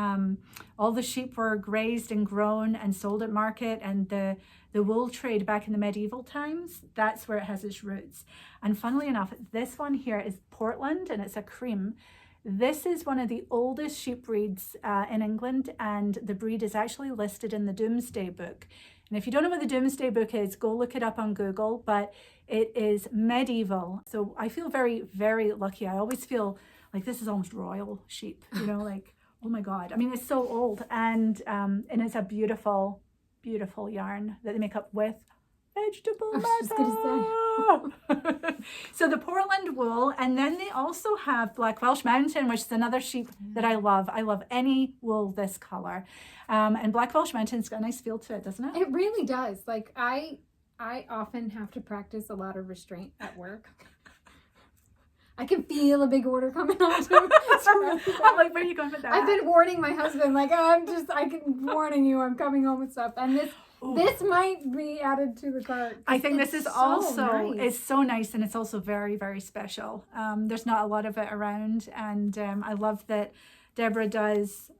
all the sheep were grazed and grown and sold at market, and the wool trade back in the medieval times, that's where it has its roots. And funnily enough, this one here is Portland, and it's a cream. This is one of the oldest sheep breeds in England, and the breed is actually listed in the Domesday Book. And if you don't know what the Domesday Book is, go look it up on Google, but it is medieval. So I feel very, very lucky. I always feel like this is almost royal sheep, like, oh my God. I mean, it's so old, and it's a beautiful, beautiful yarn that they make up with vegetable matter. So the Portland wool, and then they also have Black Welsh Mountain, which is another sheep that I love. I love any wool this color. And Black Welsh Mountain's got a nice feel to it, doesn't it? It really does. Like I often have to practice a lot of restraint at work. I can feel a big order coming on too. I'm like, where are you going with that? I've been warning my husband, like, warning you, I'm coming home with stuff. And this might be added to the cart. I think this is also, nice. It's so nice, and it's also very, very special. There's not a lot of it around, and I love that Deborah does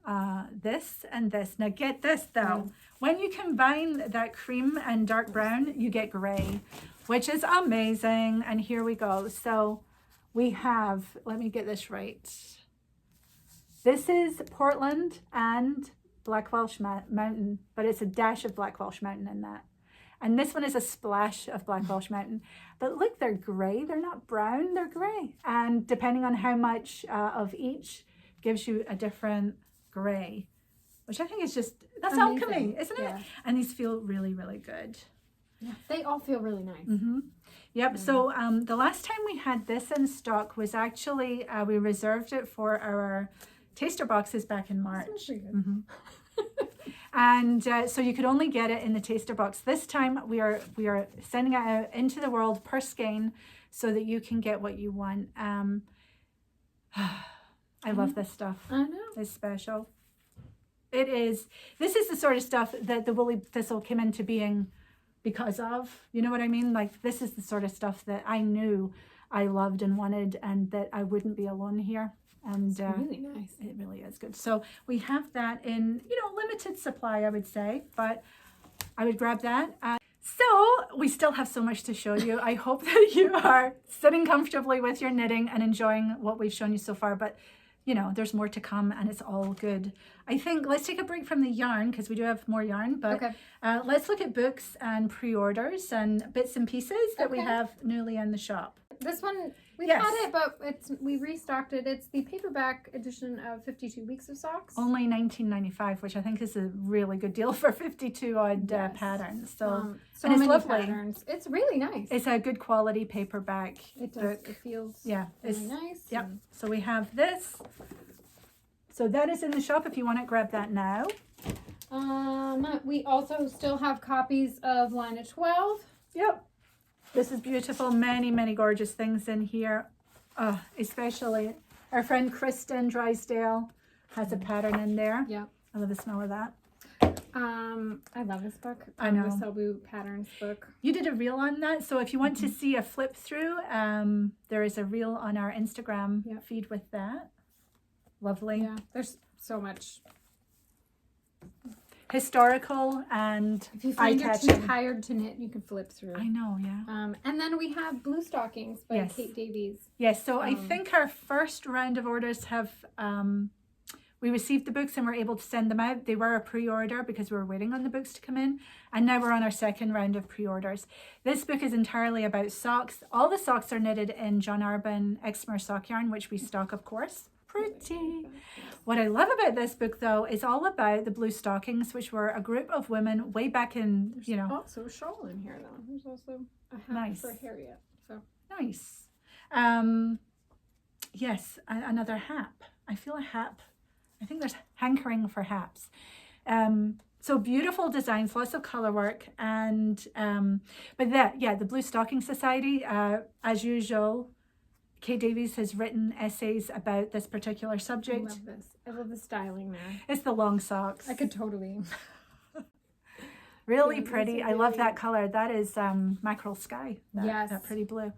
this and this. Now get this though, when you combine that cream and dark brown, you get gray, which is amazing. And here we go. So we have, let me get this right. This is Portland and Black Welsh Mountain, but it's a dash of Black Welsh Mountain in that. And this one is a splash of Black Welsh Mountain. But look, they're gray. They're not brown, they're gray. And depending on how much of each gives you a different gray, which I think is just, that's amazing. Alchemy, isn't it? And these feel really, really good. Yeah, they all feel really nice. Mm-hmm. Yep. So the last time we had this in stock was actually, we reserved it for our taster boxes back in March. Mm-hmm. And so you could only get it in the taster box. This time we are sending it out into the world per skein so that you can get what you want. I love this stuff. I know. It's special. It is. This is the sort of stuff that the Woolly Thistle came into being because of. You know what I mean? Like, this is the sort of stuff that I knew I loved and wanted, and that I wouldn't be alone here. And it's really nice. It really is good. So we have that in, limited supply, I would say, but I would grab that. So we still have so much to show you. I hope that you are sitting comfortably with your knitting and enjoying what we've shown you so far. But you know, there's more to come and it's all good. I think let's take a break from the yarn because we do have more yarn, but let's look at books and pre-orders and bits and pieces that we have newly in the shop. This one, we've had it, but we restocked it. It's the paperback edition of 52 Weeks of Socks. Only $19.95, which I think is a really good deal for 52 odd patterns. So many it's lovely. patterns. It's really nice. It's a good quality paperback It does. book. It feels it's really nice. Yep. So we have this. So that is in the shop if you want it, grab that now. We also still have copies of Line of 12. Yep. This is beautiful. Many, many gorgeous things in here. Especially our friend Kristen Drysdale has a pattern in there. Yep. I love the smell of that. I love this book. I know. The Selbu Patterns book. You did a reel on that. So if you want to see a flip through, there is a reel on our Instagram feed with that. Lovely. Yeah. There's so much. Historical and if you find you're too tired to knit, you can flip through. I know, yeah. And then we have Blue Stockings by Kate Davies. Yes, so I think our first round of orders have we received the books and were able to send them out. They were a pre-order because we were waiting on the books to come in, and now we're on our second round of pre-orders. This book is entirely about socks. All the socks are knitted in John Arbon Exmoor sock yarn, which we stock, of course. Pretty. What I love about this book, though, is all about the Blue Stockings, which were a group of women way back in, There's also a shawl in here, though. There's also a hat for Harriet. So nice. Yes, another hap. I feel a hap. I think there's hankering for haps. So beautiful designs, lots of color work, and but the Blue Stocking Society, as usual. Kate Davies has written essays about this particular subject. I love this. I love the styling there. It's the long socks. I could totally. Really pretty. I love that color. That is mackerel sky. That pretty blue.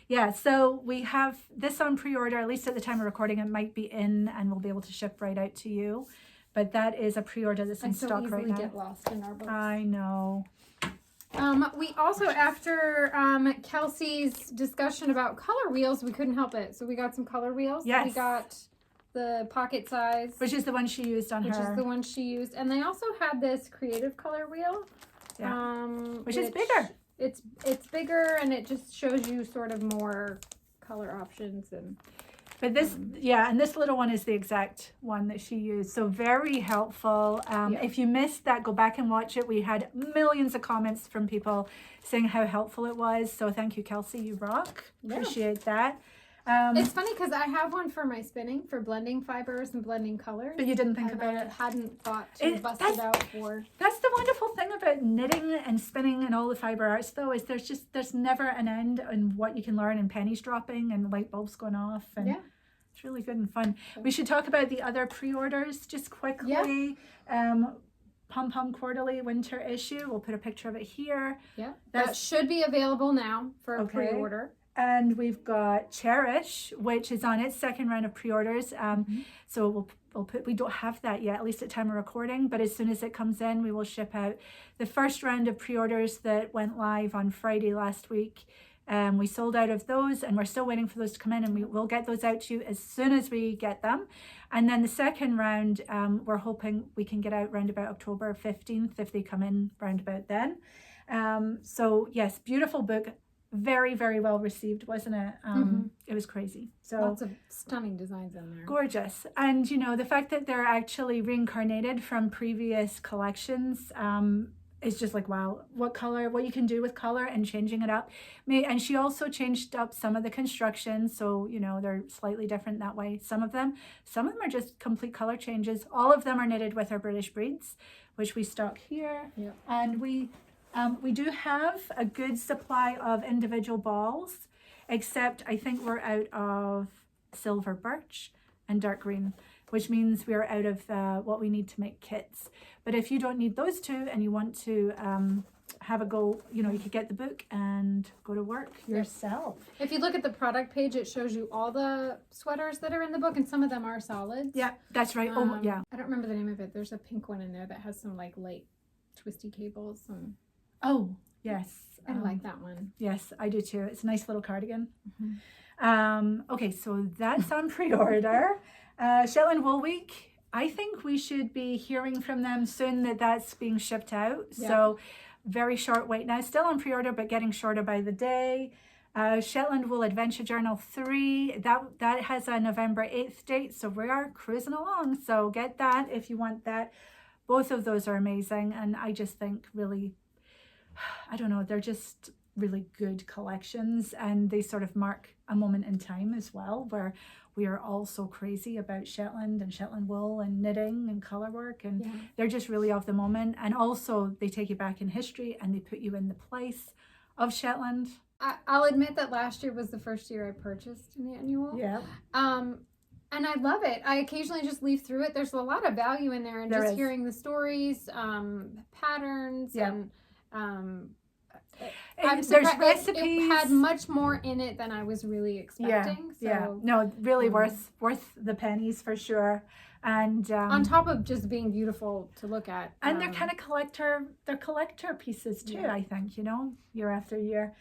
Yeah, so we have this on pre-order, at least at the time of recording. It might be in and we'll be able to ship right out to you. But that is a pre-order that's in stock right now. I so easily get lost in our books. I know. We also, after Kelsey's discussion about color wheels, we couldn't help it. So we got some color wheels. Yes. We got the pocket size. Which is the one she used on her. Which is the one she used. And they also had this creative color wheel. Yeah. Which is bigger. It's bigger and it just shows you sort of more color options. But this, and this little one is the exact one that she used. So very helpful. If you missed that, go back and watch it. We had millions of comments from people saying how helpful it was. So thank you, Kelsey. You rock. Yeah. Appreciate that. It's funny because I have one for my spinning, for blending fibers and blending colors. But you didn't think about it. I hadn't thought to bust it out for. That's the wonderful thing about knitting and spinning and all the fiber arts, though, is there's never an end in what you can learn, and pennies dropping and light bulbs going off. And it's really good and fun. We should talk about the other pre-orders just quickly. Pom Pom Quarterly Winter Issue. We'll put a picture of it here. Yeah, that should be available now for a pre-order. And we've got Cherish, which is on its second round of pre-orders. So we don't have that yet, at least at time of recording, but as soon as it comes in, we will ship out the first round of pre-orders that went live on Friday last week. We sold out of those and we're still waiting for those to come in, and we will get those out to you as soon as we get them. And then the second round, we're hoping we can get out round about October 15th if they come in round about then. So yes, beautiful book. Very, very well received, wasn't it? It was crazy. So lots of stunning designs in there. Gorgeous. And you know, the fact that they're actually reincarnated from previous collections is just like, wow, what you can do with color and changing it up. And she also changed up some of the constructions, so you know, they're slightly different that way. Some of them are just complete color changes. All of them are knitted with our British breeds, which we stock here. Yeah. And we do have a good supply of individual balls, except I think we're out of silver birch and dark green, which means we're out of what we need to make kits. But if you don't need those two and you want to have a go, you know, you could get the book and go to work yourself. If you look at the product page, it shows you all the sweaters that are in the book, and some of them are solids. Yeah, that's right. I don't remember the name of it. There's a pink one in there that has some like light twisty cables and Oh, yes. I like that one. Yes, I do too. It's a nice little cardigan. Okay, so that's on pre-order. Shetland Wool Week, I think we should be hearing from them soon that that's being shipped out. Yeah. So very short wait now. Still on pre-order, but getting shorter by the day. Shetland Wool Adventure Journal 3, that has a November 8th date, so we are cruising along. So get that if you want that. Both of those are amazing, and I just think really, I don't know, they're just really good collections, and they sort of mark a moment in time as well, where we are all so crazy about Shetland and Shetland wool and knitting and color work, and they're just really of the moment. And also they take you back in history and they put you in the place of Shetland. I'll admit that last year was the first year I purchased an annual. Yeah. And I love it. I occasionally just leaf through it. There's a lot of value in there, and just hearing the stories, patterns, and there's recipes. It had much more in it than I was really expecting. No, really worth the pennies for sure. And on top of just being beautiful to look at, and they're kind of collector pieces too. I think, year after year.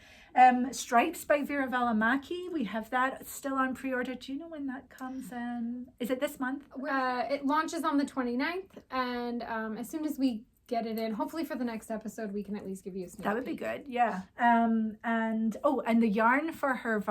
Stripes by Vera Valimaki, we have that still on pre-order. Do you know when that comes in? Is it this month? It launches on the 29th, and as soon as we get it in, hopefully for the next episode we can at least give you a sneak That would peek. be good, yeah. And the yarn for her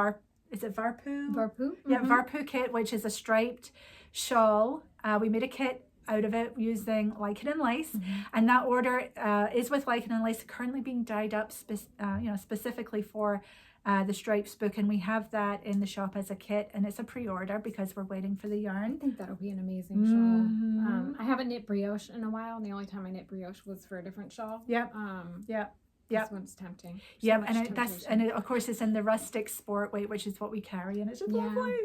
is it Varpu? Varpu? Yeah, Varpu kit, which is a striped shawl. We made a kit out of it using lichen and lace, and that order is with lichen and lace, currently being dyed up specifically for the stripes book, and we have that in the shop as a kit, and it's a pre-order because we're waiting for the yarn. I think that'll be an amazing shawl. I haven't knit brioche in a while, and the only time I knit brioche was for a different shawl. This one's tempting. And of course it's in the rustic sport weight, which is what we carry, and it's just lovely.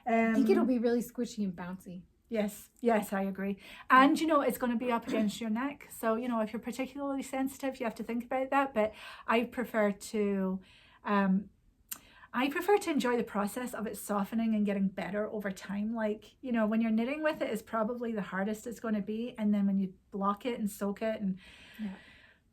I think it'll be really squishy and bouncy. Yes, I agree. And it's going to be up against your neck, so if you're particularly sensitive, you have to think about that. But I prefer to enjoy the process of it softening and getting better over time. Like, when you're knitting with it is probably the hardest it's going to be, and then when you block it and soak it, and it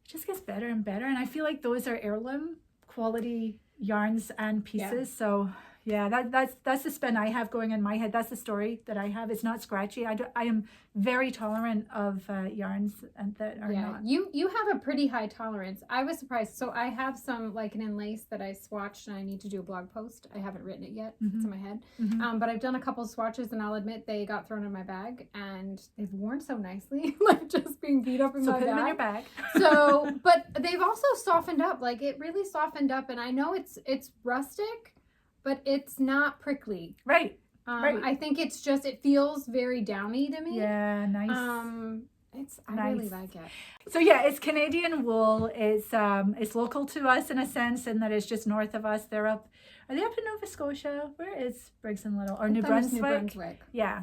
just gets better and better. And I feel like those are heirloom quality yarns and pieces. So that's the spin I have going in my head. That's the story that I have. It's not scratchy. I am very tolerant of yarns and that are not. You have a pretty high tolerance. I was surprised. So I have some lichen and lace that I swatched, and I need to do a blog post. I haven't written it yet. It's in my head. But I've done a couple swatches, and I'll admit they got thrown in my bag, and they've worn so nicely, like just being beat up in my bag. So put them in your bag. So, but they've also softened up. Like, it really softened up, and I know it's rustic, but it's not prickly. Right. I think it's just, it feels very downy to me. Yeah, nice. I really like it. So yeah, it's Canadian wool. It's local to us in a sense, in that it's just north of us. Are they up in Nova Scotia? Where is Briggs and Little? Or New Brunswick? New Brunswick. Yeah.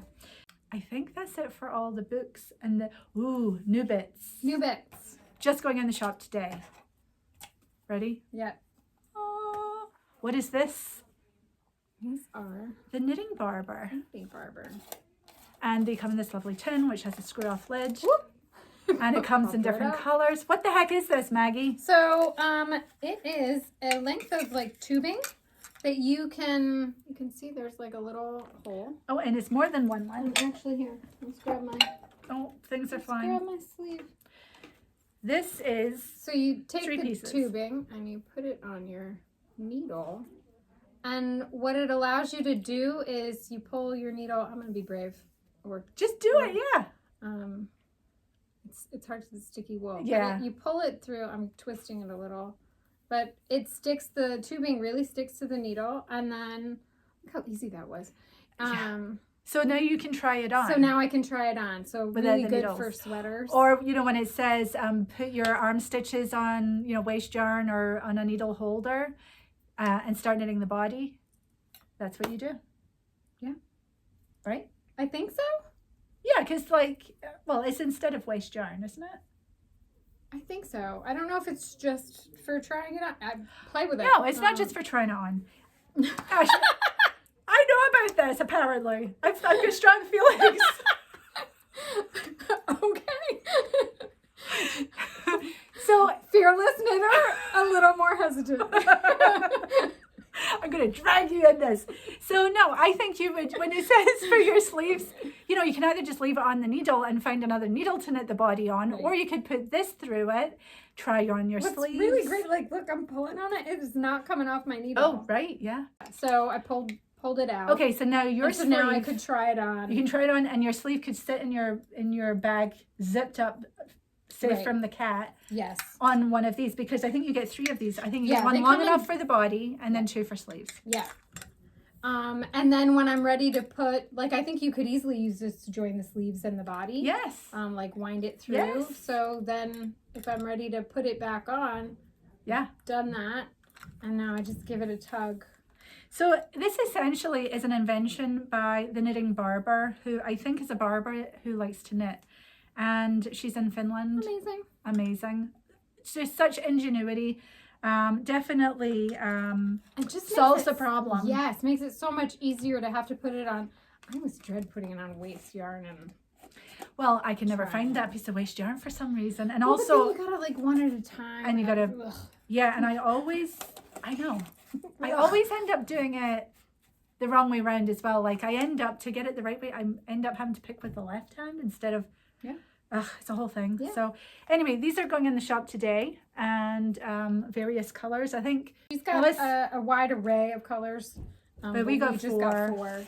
I think that's it for all the books and new bits. New bits. Just going in the shop today. Ready? Yeah. Oh, what is this? These are the Knitting Barber. And they come in this lovely tin, which has a screw-off lid. And it comes in different colors. What the heck is this, Maggie? So, it is a length of like tubing that you can see there's like a little hole. Oh, and it's more than one line. Actually, here, let's grab my. Oh, things are flying. Grab my sleeve. This is. So you take the pieces. Tubing and you put it on your needle. And what it allows you to do is you pull your needle. I'm going to be brave. Or just do it, yeah. It's hard to sticky wool. Yeah. You pull it through. I'm twisting it a little, but it sticks. The tubing really sticks to the needle, and then look how easy that was. So now you can try it on. So now I can try it on. So really good needles. For sweaters. Or when it says put your arm stitches on waist yarn or on a needle holder. And start knitting the body. That's what you do. Yeah. Right? I think so. Yeah, because it's instead of waist yarn, isn't it? I think so. I don't know if it's just for trying it on. I play with it. No, it's not just for trying it on. Gosh, I know about this, apparently. I've got strong feelings. Okay. So fearless knitter, a little more hesitant. I'm going to drag you in this. So no, I think you would, when it says for your sleeves, you know, you can either just leave it on the needle and find another needle to knit the body on, or you could put this through it, try on your sleeves. What's really great, like, look, I'm pulling on it. It is not coming off my needle. Oh, right, yeah. So I pulled it out. Okay, so now your sleeve. Now I could try it on. You can try it on, and your sleeve could sit in your bag, zipped up, safe from the cat. Yes. On one of these, because I think you get 3 of these. I think you get one long enough for the body, and then 2 for sleeves. Yeah. And then when I'm ready to put, like, I think you could easily use this to join the sleeves and the body. Yes. Like wind it through. Yes. So then if I'm ready to put it back on, done that, and now I just give it a tug. So this essentially is an invention by the knitting barber, who I think is a barber who likes to knit. And she's in Finland. Amazing. It's just such ingenuity. Definitely it just solves the problem. Yes, makes it so much easier to have to put it on. I always dread putting it on waste yarn. And well, I can never find that piece of waste yarn for some reason. And well, also, you gotta like one at a time. And you gotta, yeah, and I know. I always end up doing it the wrong way around as well. Like I end up, to get it the right way, I end up having to pick with the left hand instead of, it's a whole thing. Yeah. So anyway, these are going in the shop today, and various colors. I think she's got a wide array of colors. But we just got 4.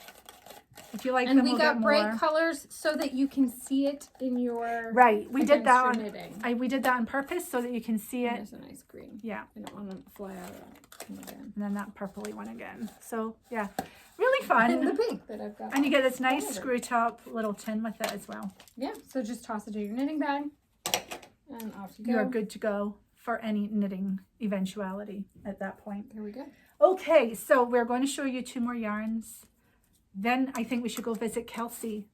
If you like and them, we we'll got get bright more. Colors so that you can see it in your we did that on knitting. We did that on purpose so that you can see it. There's a nice green. Yeah. I don't want to fly out again. And then that purpley one again. So yeah, really fun. And the pink that I've got. And you get this nice screw top little tin with it as well. Yeah. So just toss it in your knitting bag, and off you go. You're good to go for any knitting eventuality at that point. There we go. Okay, so we're going to show you 2 more yarns. Then I think we should go visit Kelsey.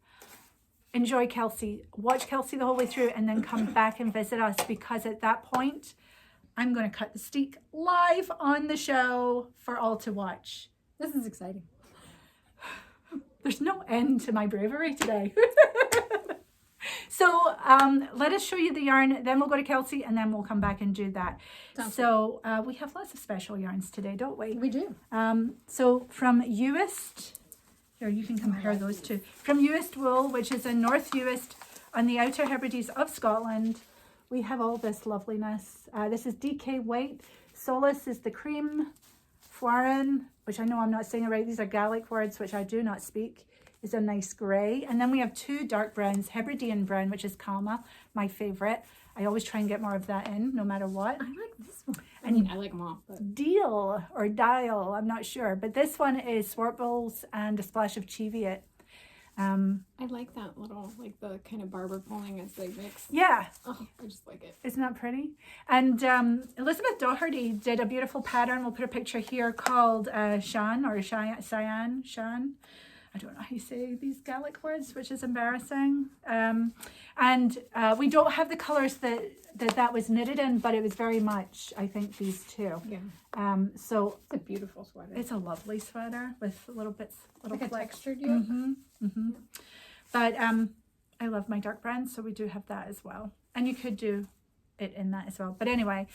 Enjoy Kelsey. Watch Kelsey the whole way through, and then come back and visit us, because at that point, I'm going to cut the steek live on the show for all to watch. This is exciting. There's no end to my bravery today. So let us show you the yarn, then we'll go to Kelsey, and then we'll come back and do that. So we have lots of special yarns today, don't we? We do. So from Uist, here you can compare those two. From Uist Wool, which is in North Uist on the Outer Hebrides of Scotland, we have all this loveliness. This is DK White. Solace is the cream. Florin, which I know I'm not saying it right, these are Gaelic words which I do not speak, is a nice grey. And then we have 2 dark browns, Hebridean brown, which is Kalma, my favourite. I always try and get more of that in, no matter what. I like this one. I mean, I like them all. But... Deal or Dial, I'm not sure. But this one is Swartbles and a splash of Cheviot. I like that little, like the kind of barber pulling as they mix. Yeah. Oh, I just like it. Isn't that pretty? And Elizabeth Doherty did a beautiful pattern. We'll put a picture here called Shan or Cyan. I don't know how you say these Gaelic words, which is embarrassing. And we don't have the colors that was knitted in, but it was very much, I think, these 2. Yeah. So it's a beautiful sweater. It's a lovely sweater with little bits, little like flecks. A textured yoke. But I love my dark browns, so we do have that as well. And you could do it in that as well. But anyway,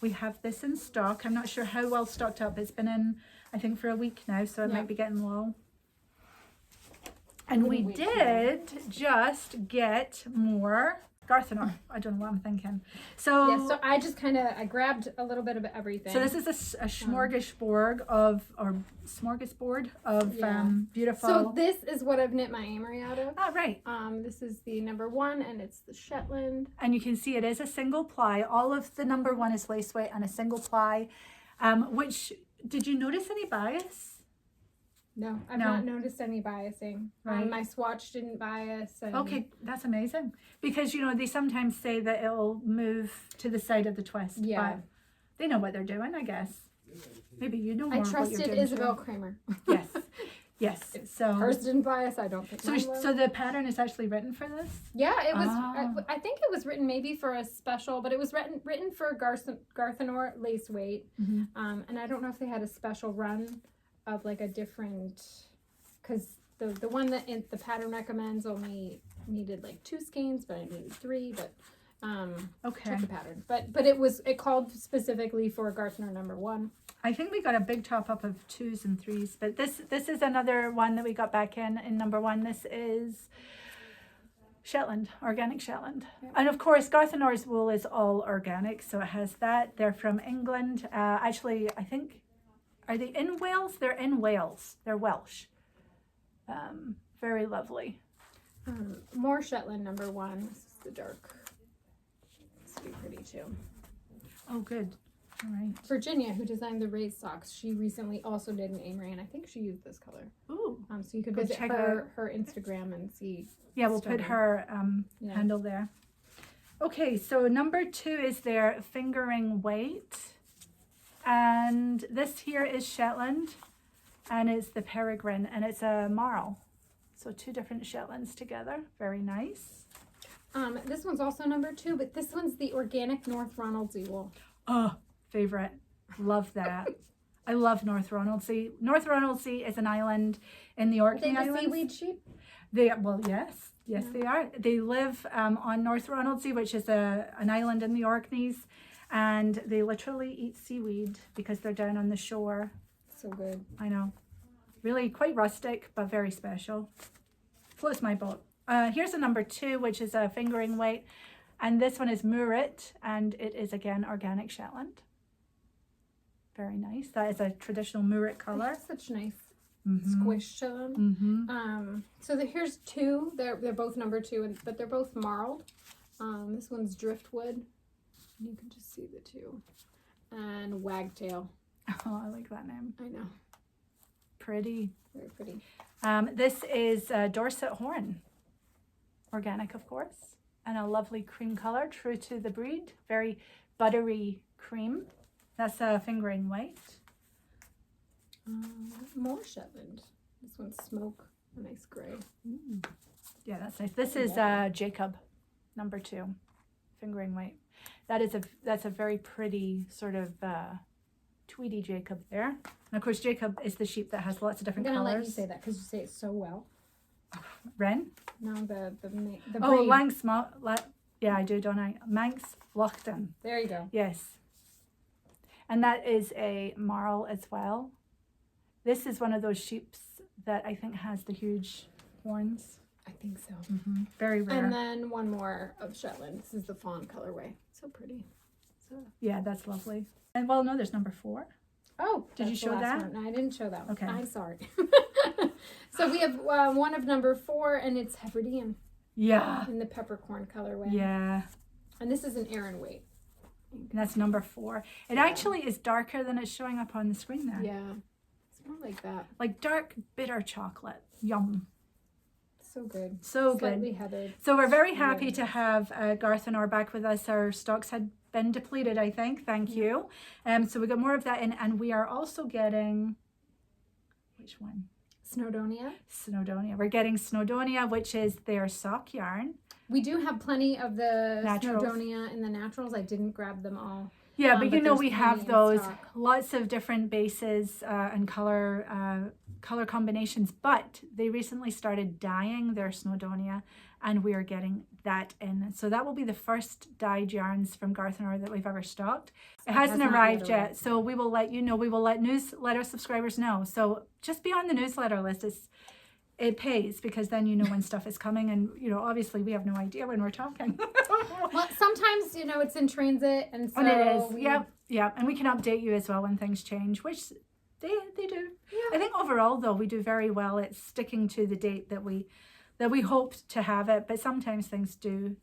we have this in stock. I'm not sure how well stocked up. It's been in, I think, for a week now, so it might be getting low. And we did just get more Garthenor. I don't know what I'm thinking. So yeah, so I just I grabbed a little bit of everything. So this is a smorgasbord of beautiful. So this is what I've knit my amory out of. Oh, right. This is the number 1, and it's the Shetland. And you can see it is a single ply. All of the number 1 is lace weight and a single ply. Which, did you notice any bias? No, I've not noticed any biasing. Right. My swatch didn't bias. Okay, that's amazing. Because, they sometimes say that it'll move to the side of the twist. Yeah. But they know what they're doing, I guess. Maybe you know more. I trusted Isabel Kramer. Yes. Yes. So hers didn't bias. I don't think. So the pattern is actually written for this? Yeah, it was. I think it was written maybe for a special, but it was written for Garthenor lace weight. And I don't know if they had a special run of like a different, because the one that the pattern recommends only needed like 2 skeins, but I needed 3. But checker pattern. But it called specifically for Gartner number 1. I think we got a big top up of 2s and 3s, but this is another one that we got back in number 1. This is Shetland, organic Shetland. Yeah. And of course, Garthanor's wool is all organic, so it has that. They're from England. Actually, I think, are they in Wales? They're in Wales. They're Welsh. Very lovely. More Shetland number 1. This is the dark. This would be pretty too. Oh, good. All right. Virginia, who designed the raised socks, she recently also did an Amory, and I think she used this color. Ooh. So you could visit her Instagram and see. Yeah, we'll put her handle there. Okay, so number 2 is their fingering weight. And this here is Shetland, and it's the Peregrine, and it's a marl. So 2 different Shetlands together. Very nice. This one's also number 2, but this one's the organic North Ronaldsay wool. Oh, favorite. Love that. I love North Ronaldsay. North Ronaldsay is an island in the Orkney Islands. Are they the seaweed sheep? Well, yes. Yes, they are. They live on North Ronaldsay, which is an island in the Orkneys, and they literally eat seaweed because they're down on the shore. So good. I know. Really quite rustic, but very special. Floats my boat. Here's a number 2, which is a fingering weight, and this one is Murret, and it is again organic Shetland. Very nice. That is a traditional Murret color. Such nice squish to them. So here's 2. They're both number 2, but they're both marled. This one's driftwood. You can just see the 2. And wagtail. Oh, I like that name. I know. Pretty. Very pretty. This is Dorset Horn. Organic, of course. And a lovely cream color, true to the breed. Very buttery cream. That's a fingering weight. More Shetland. This one's smoke. A nice gray. Yeah, that's nice. This is Jacob, number 2, fingering weight. That's a very pretty sort of Tweedy Jacob there. And of course, Jacob is the sheep that has lots of different colors. I'm gonna let you say that because you say it so well. Wren? No, the breed. Langs. Yeah, I do, don't I? Manx Lochtan. There you go. Yes. And that is a marl as well. This is one of those sheeps that I think has the huge horns. I think so. Very rare. And then one more of Shetland. This is the fawn colorway. So pretty. Yeah, that's lovely. And well, no, there's number 4. Oh, did you show that? One. No, I didn't show that one. Okay. I'm sorry. So we have one of number 4, and it's Hebridean. Yeah. In the peppercorn colorway. Yeah. And this is an Aran weight. And that's number 4. It actually is darker than it's showing up on the screen there. Yeah. It's more like that. Like dark, bitter chocolate. Yum. So good. So Slightly good. heathered. So we're very happy to have Garthanor back with us. Our stocks had been depleted, I think. Thank you. So we got more of that in, and we are also getting, which one? Snowdonia. Snowdonia. We're getting Snowdonia, which is their sock yarn. We do have plenty of the Naturals. Snowdonia in the naturals. I didn't grab them all. Yeah, but you know we have plenty in those stock. lots of different bases and color combinations, but they recently started dyeing their Snowdonia, and we are getting that in. So that will be the first dyed yarns from Garthanor that we've ever stocked. It hasn't arrived yet, so we will let you know. We will let newsletter subscribers know. So just be on the newsletter list. It pays, because then you know when stuff is coming, and obviously we have no idea when we're talking. Well, sometimes it's in transit, and so it is. Yep. And we can update you as well when things change, which they do. Yeah. I think overall though we do very well at sticking to the date that we hoped to have it, but sometimes things do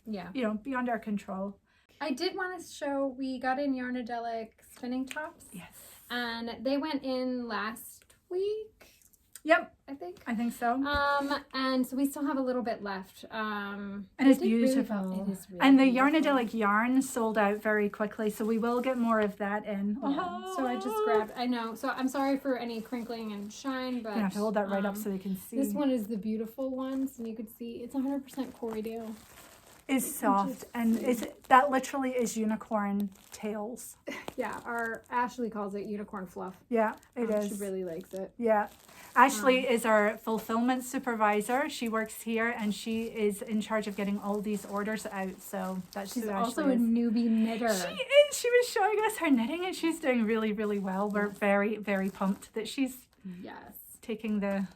beyond our control. I did want to show, we got in Yarnadelic spinning tops. Yes. And they went in last week. Yep. I think so. And so we still have a little bit left. And it's beautiful. It is really and the beautiful. Yarnadelic yarn sold out very quickly, so we will get more of that in. Yeah. So I just grabbed, I know. So I'm sorry for any crinkling and shine, but you have to hold that right up so they can see. This one is the beautiful ones, and you can see it's 100% Corriedale. It's soft, and that literally is unicorn tails. Yeah, our Ashley calls it unicorn fluff. Yeah, it is. She really likes it. Yeah. Ashley is our fulfillment supervisor. She works here and she is in charge of getting all these orders out. So that's She's who also Ashley a is. newbie knitter. She is. She was showing us her knitting and she's doing really, really well. We're very, very pumped that she's taking the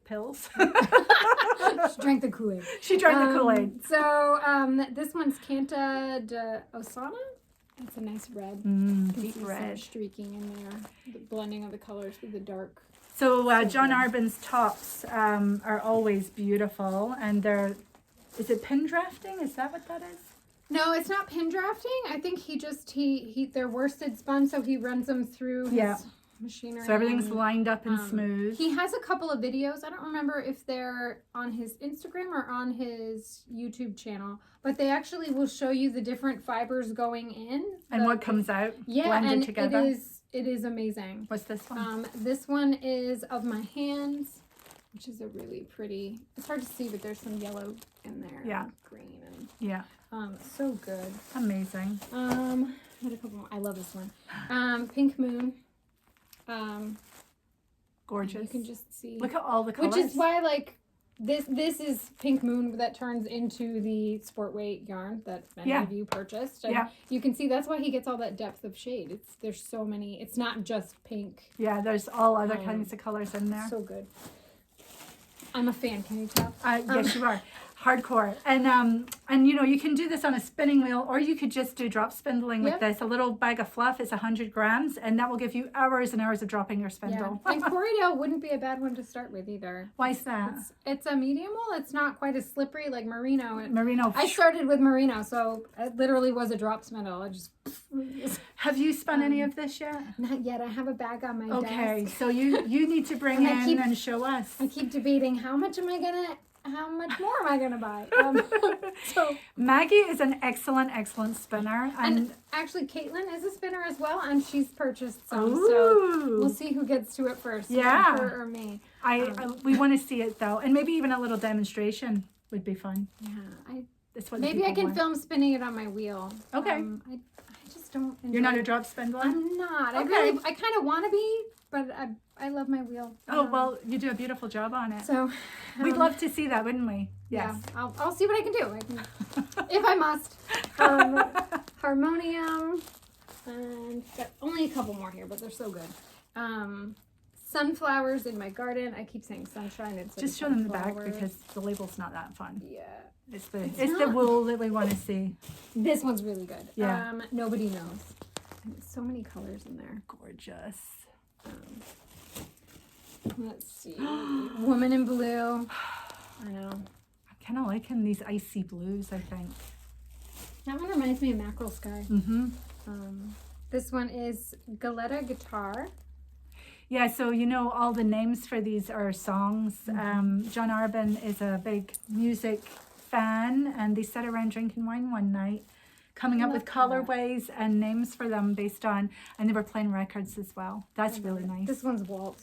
pills. She drank the Kool-Aid. She drank the Kool-Aid. So this one's Canta de Osana. It's a nice red. Deep red. Some streaking in there. The blending of the colors with the dark. So John Arbon's tops are always beautiful, and is it pin drafting? Is that what that is? No, it's not pin drafting. I think they're worsted spun, so he runs them through his machinery. So everything's lined up and smooth. He has a couple of videos. I don't remember if they're on his Instagram or on his YouTube channel, but they actually will show you the different fibers going in. And what comes out blended and together. It is amazing. What's this one? This one is Of My Hands, which is a really pretty, it's hard to see, but there's some yellow in there. Yeah. And green. And, so good. Amazing. I had a couple more. I love this one. Pink Moon. Gorgeous. You can just see. Look at all the colors. Which is why, like, this is Pink Moon that turns into the sport weight yarn that many of you purchased. And you can see that's why he gets all that depth of shade. There's so many. It's not just pink. Yeah, there's all other kinds of colors in there. So good. I'm a fan. Can you tell? Yes, you are. Hardcore. And you know, you can do this on a spinning wheel, or you could just do drop spindling with this. A little bag of fluff is 100 grams, and that will give you hours and hours of dropping your spindle. Yeah. And Corriedale wouldn't be a bad one to start with either. Why is that? It's a medium wool. It's not quite as slippery like merino. Merino. I started with merino, so it literally was a drop spindle. I just. Have you spun any of this yet? Not yet. I have a bag on my desk. Okay, so you need to bring in and show us. I keep debating how much more am I gonna buy? So Maggie is an excellent spinner, and actually Caitlin is a spinner as well, and she's purchased some. Ooh. So we'll see who gets to it first. Yeah, her or me. We want to see it though, and maybe even a little demonstration would be fun. Yeah, Maybe I can film spinning it on my wheel. Okay. I just don't. You're not a drop spindler? I'm not. Okay. I kind of want to be, but I love my wheel. Oh well, you do a beautiful job on it. So we'd love to see that, wouldn't we? Yes. Yeah, I'll see what I can do. If I must. Harmonium, and got only a couple more here, but they're so good. Sunflowers in my garden. I keep saying sunshine. It's just show them the back because the label's not that fun. Yeah. It's the wool that we want to see. This one's really good. Yeah. Nobody knows. And so many colors in there. Gorgeous. Let's see. Woman in blue. I know. I kind of liking these icy blues, I think. That one reminds me of Mackerel Sky. Mm-hmm. This one is Galetta Guitar. Yeah, so you know all the names for these are songs. John Arbon is a big music fan, and they sat around drinking wine one night, coming up with colorways and names for them based on, and they were playing records as well. That's really nice. This one's Walt.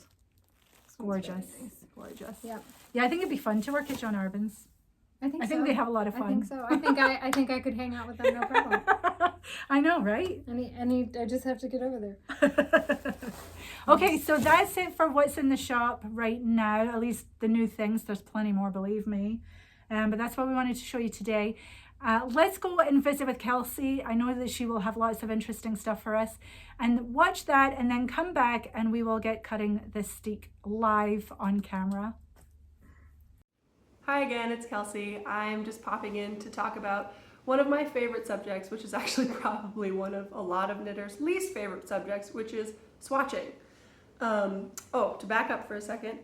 Gorgeous. Nice. Gorgeous. Yeah. Yeah, I think it'd be fun to work at John Arbon's. I think they have a lot of fun. I think so. I think I could hang out with them, no problem. I know, right? I just have to get over there. Okay, so that's it for what's in the shop right now. At least the new things. There's plenty more, believe me. But that's what we wanted to show you today. Let's go and visit with Kelsey. I know that she will have lots of interesting stuff for us. And watch that and then come back and we will get cutting this steak live on camera. Hi again, it's Kelsey. I'm just popping in to talk about one of my favorite subjects, which is actually probably one of a lot of knitters' least favorite subjects, which is swatching. To back up for a second,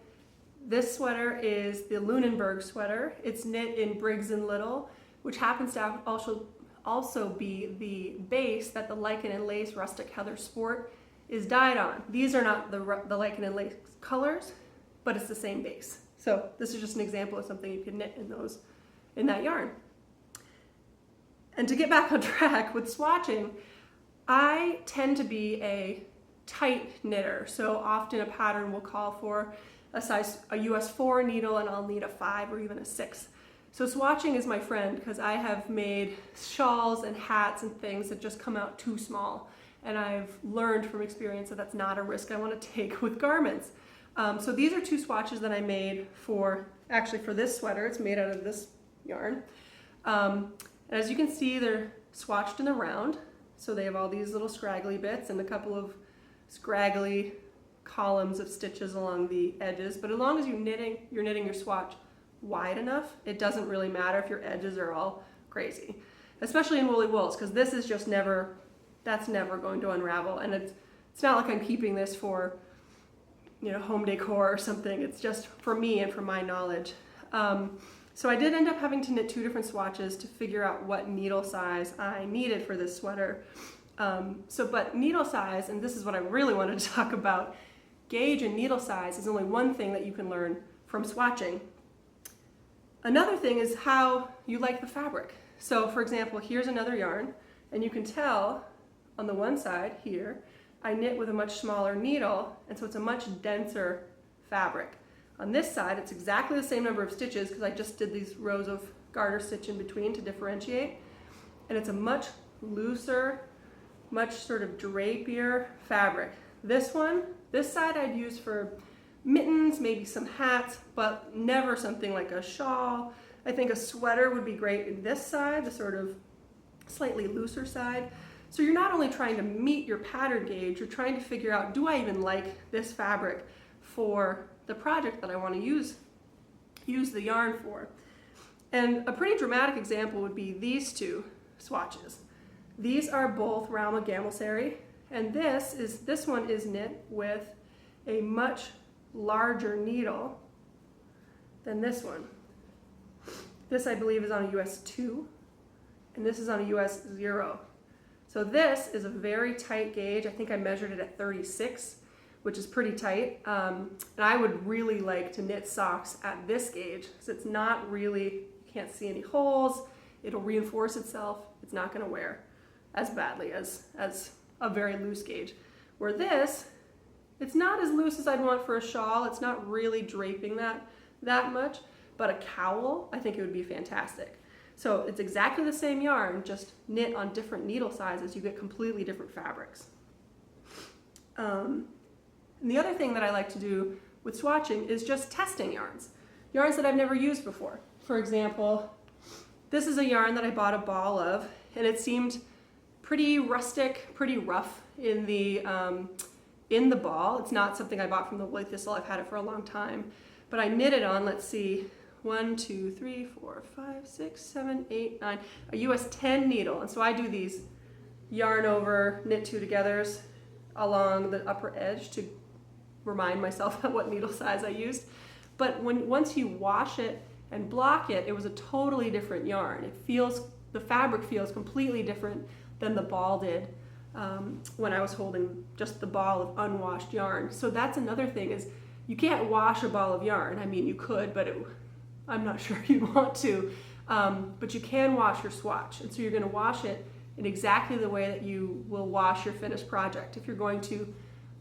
this sweater is the Lunenburg sweater. It's knit in Briggs & Little, which happens to also be the base that the Lichen and Lace Rustic Heather Sport is dyed on. These are not the Lichen and Lace colors, but it's the same base. So this is just an example of something you can knit in that yarn. And to get back on track with swatching, I tend to be a tight knitter. So often a pattern will call for a US 4 needle and I'll need a 5 or even a 6. So swatching is my friend because I have made shawls and hats and things that just come out too small. And I've learned from experience that that's not a risk I want to take with garments. So these are 2 swatches that I made for this sweater. It's made out of this yarn. And as you can see, they're swatched in the round. So they have all these little scraggly bits and a couple of scraggly columns of stitches along the edges. But as long as you're knitting your swatch wide enough, it doesn't really matter if your edges are all crazy, especially in woolly wools, because this is just that's never going to unravel. And it's not like I'm keeping this for, you know, home decor or something. It's just for me and for my knowledge. So I did end up having to knit 2 different swatches to figure out what needle size I needed for this sweater. But needle size, and this is what I really wanted to talk about, gauge and needle size is only one thing that you can learn from swatching. Another thing is how you like the fabric. So for example, here's another yarn, and you can tell on the one side here, I knit with a much smaller needle, and so it's a much denser fabric. On this side, it's exactly the same number of stitches because I just did these rows of garter stitch in between to differentiate, and it's a much looser, much sort of drapier fabric. This side I'd use for mittens, maybe some hats, but never something like a shawl. I think a sweater would be great in this side, the sort of slightly looser side. So you're not only trying to meet your pattern gauge, you're trying to figure out, do I even like this fabric for the project that I want to use the yarn for? And a pretty dramatic example would be these 2 swatches. These are both Rauma Finullgarn, and this one is knit with a much larger needle than this one. This, I believe, is on a US 2, and this is on a US 0. So this is a very tight gauge. I think I measured it at 36, which is pretty tight. And I would really like to knit socks at this gauge, because it's not really, you can't see any holes, it'll reinforce itself, it's not gonna wear as badly as a very loose gauge. Where this, it's not as loose as I'd want for a shawl, it's not really draping that much, but a cowl, I think it would be fantastic. So it's exactly the same yarn, just knit on different needle sizes, you get completely different fabrics. And the other thing that I like to do with swatching is just testing yarns that I've never used before. For example, this is a yarn that I bought a ball of, and it seemed pretty rustic, pretty rough in the ball. It's not something I bought from the Woolly Thistle, I've had it for a long time. But I knit it on, let's see, 1, 2, 3, 4, 5, 6, 7, 8, 9, a US 10 needle. And so I do these yarn over, knit 2 togethers along the upper edge to remind myself what needle size I used. But once you wash it and block it, it was a totally different yarn. The fabric feels completely different than the ball did when I was holding just the ball of unwashed yarn. So that's another thing, is you can't wash a ball of yarn. I mean, you could, but I'm not sure you'd want to. But you can wash your swatch. And so you're gonna wash it in exactly the way that you will wash your finished project. If you're going to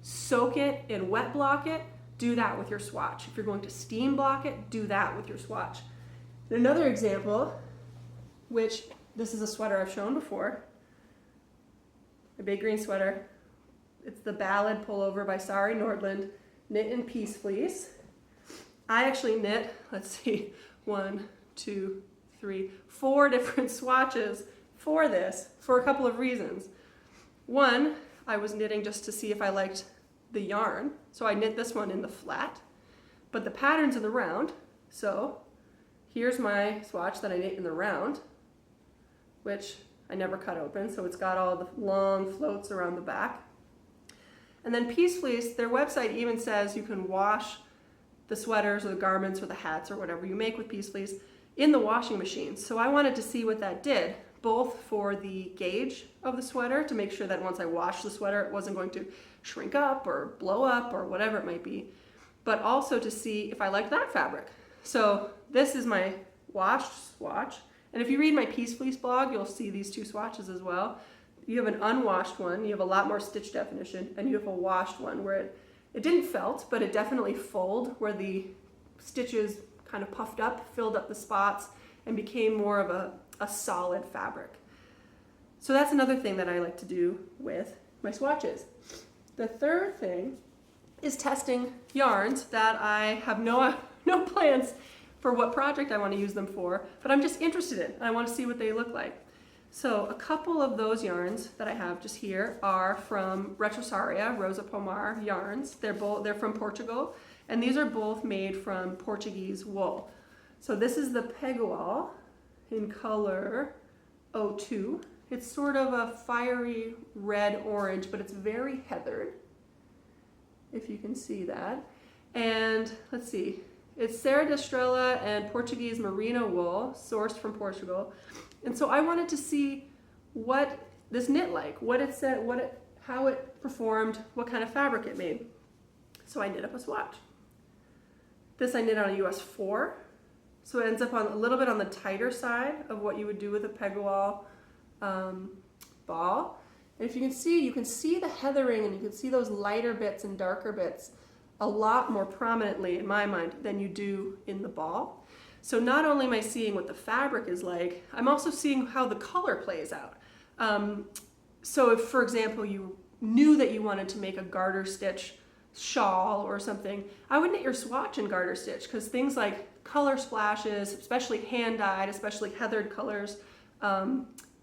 soak it and wet block it, do that with your swatch. If you're going to steam block it, do that with your swatch. Another example, which this is a sweater I've shown before, a big green sweater. It's the Ballad Pullover by Sari Nordland, knit in Peace Fleece. I actually knit, let's see, 1, 2, 3, 4 different swatches for this for a couple of reasons. One, I was knitting just to see if I liked the yarn, so I knit this one in the flat, but the pattern's in the round, so here's my swatch that I knit in the round, which I never cut open, so it's got all the long floats around the back. And then Peace Fleece, their website even says you can wash the sweaters or the garments or the hats or whatever you make with Peace Fleece in the washing machine. So I wanted to see what that did, both for the gauge of the sweater to make sure that once I washed the sweater it wasn't going to shrink up or blow up or whatever it might be, but also to see if I liked that fabric. So this is my washed swatch, and if you read my Peace Fleece blog, you'll see these 2 swatches as well. You have an unwashed one, you have a lot more stitch definition, and you have a washed one where it didn't felt, but it definitely fold, where the stitches kind of puffed up, filled up the spots, and became more of a solid fabric. So that's another thing that I like to do with my swatches. The third thing is testing yarns that I have no plans for what project I want to use them for, but I'm just interested in. I want to see what they look like. So a couple of those yarns that I have just here are from Retrosaria, Rosa Pomar yarns. They're from Portugal, and these are both made from Portuguese wool. So this is the Pegulhal in color 02. It's sort of a fiery red-orange, but it's very heathered, if you can see that. And let's see, it's Serra da Estrela and Portuguese merino wool, sourced from Portugal. And so I wanted to see what this knit like, what it said, how it performed, what kind of fabric it made. So I knit up a swatch. This I knit on a US 4, so it ends up on a little bit on the tighter side of what you would do with a Pegulhal ball. And if you can see the heathering, and you can see those lighter bits and darker bits a lot more prominently in my mind than you do in the ball. So not only am I seeing what the fabric is like, I'm also seeing how the color plays out. So if, for example, you knew that you wanted to make a garter stitch shawl or something, I would knit your swatch in garter stitch, because things like color splashes, especially hand-dyed, especially heathered colors,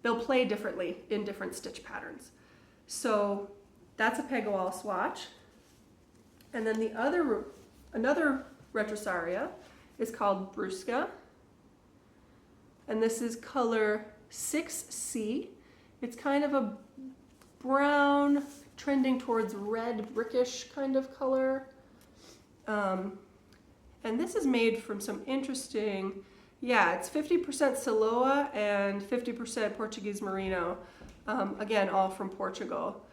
they'll play differently in different stitch patterns. So that's a Pegulhal swatch. And then another Retrosaria is called Brusca, and this is color 6C. It's kind of a brown, trending towards red, brickish kind of color. And this is made from some interesting, it's 50% Siloa and 50% Portuguese merino, again, all from Portugal.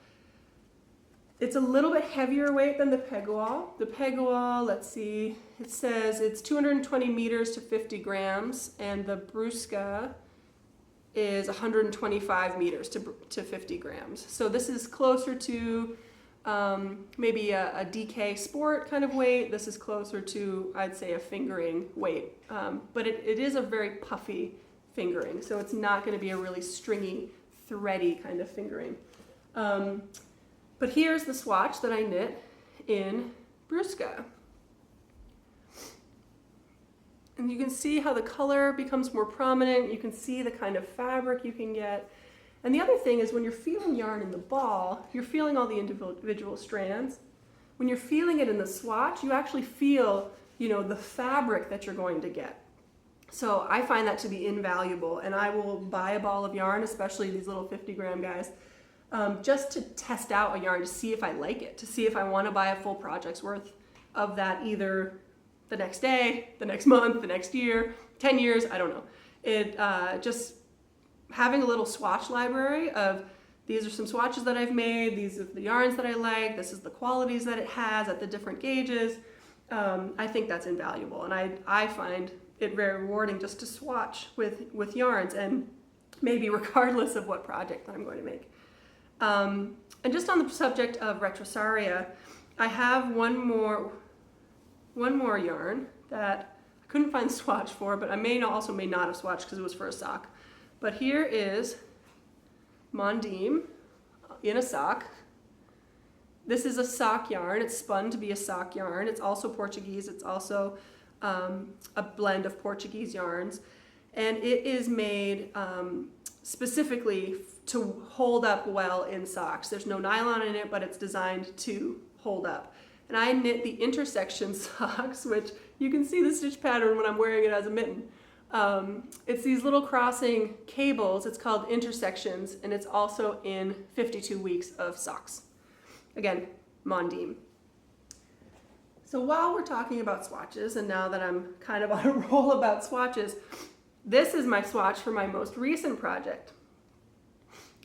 It's a little bit heavier weight than the Pegulhal. The Pegulhal, let's see, it says it's 220 meters to 50 grams, and the Brusca is 125 meters to 50 grams. So this is closer to maybe a DK sport kind of weight. This is closer to, I'd say, a fingering weight. But it is a very puffy fingering, so it's not going to be a really stringy, thready kind of fingering. But here's the swatch that I knit in Brusca. And you can see how the color becomes more prominent. You can see the kind of fabric you can get. And the other thing is, when you're feeling yarn in the ball, you're feeling all the individual strands. When you're feeling it in the swatch, you actually feel, the fabric that you're going to get. So I find that to be invaluable, and I will buy a ball of yarn, especially these little 50-gram guys, just to test out a yarn, to see if I like it, to see if I want to buy a full project's worth of that either the next day, the next month, the next year, 10 years, I don't know. It just having a little swatch library of, these are some swatches that I've made, these are the yarns that I like, this is the qualities that it has at the different gauges. I think that's invaluable, and I find it very rewarding just to swatch with yarns, and maybe regardless of what project that I'm going to make. And just on the subject of Retrosaria, I have one more yarn that I couldn't find the swatch for, but I may not have swatched because it was for a sock. But here is Mondim in a sock. This is a sock yarn. It's spun to be a sock yarn. It's also Portuguese. It's also a blend of Portuguese yarns. And it is made specifically to hold up well in socks. There's no nylon in it, but it's designed to hold up. And I knit the intersection socks, which you can see the stitch pattern when I'm wearing it as a mitten. It's these little crossing cables. It's called intersections, and it's also in 52 weeks of socks. Again, Mondim. So while we're talking about swatches, and now that I'm kind of on a roll about swatches, this is my swatch for my most recent project.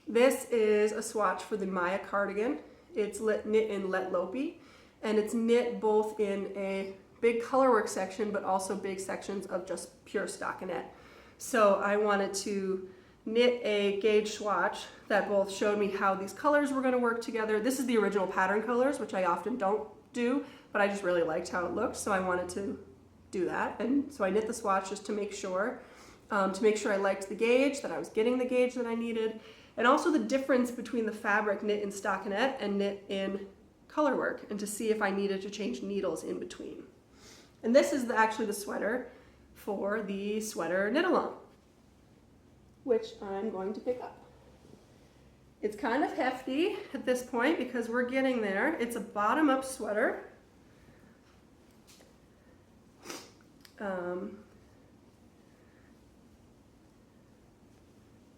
This is a swatch for the Maya cardigan. It's knit in Let Lopi, and it's knit both in a big colorwork section, but also big sections of just pure stockinette. So I wanted to knit a gauge swatch that both showed me how these colors were going to work together. This is the original pattern colors, which I often don't do, but I just really liked how it looked, so I wanted to do that. And so I knit the swatch just to make sure I liked the gauge, that I was getting the gauge that I needed, and also the difference between the fabric knit in stockinette and knit in color work and to see if I needed to change needles in between. And this is actually the sweater for the sweater knit along, which I'm going to pick up. It's kind of hefty at this point because we're getting there. It's a bottom-up sweater.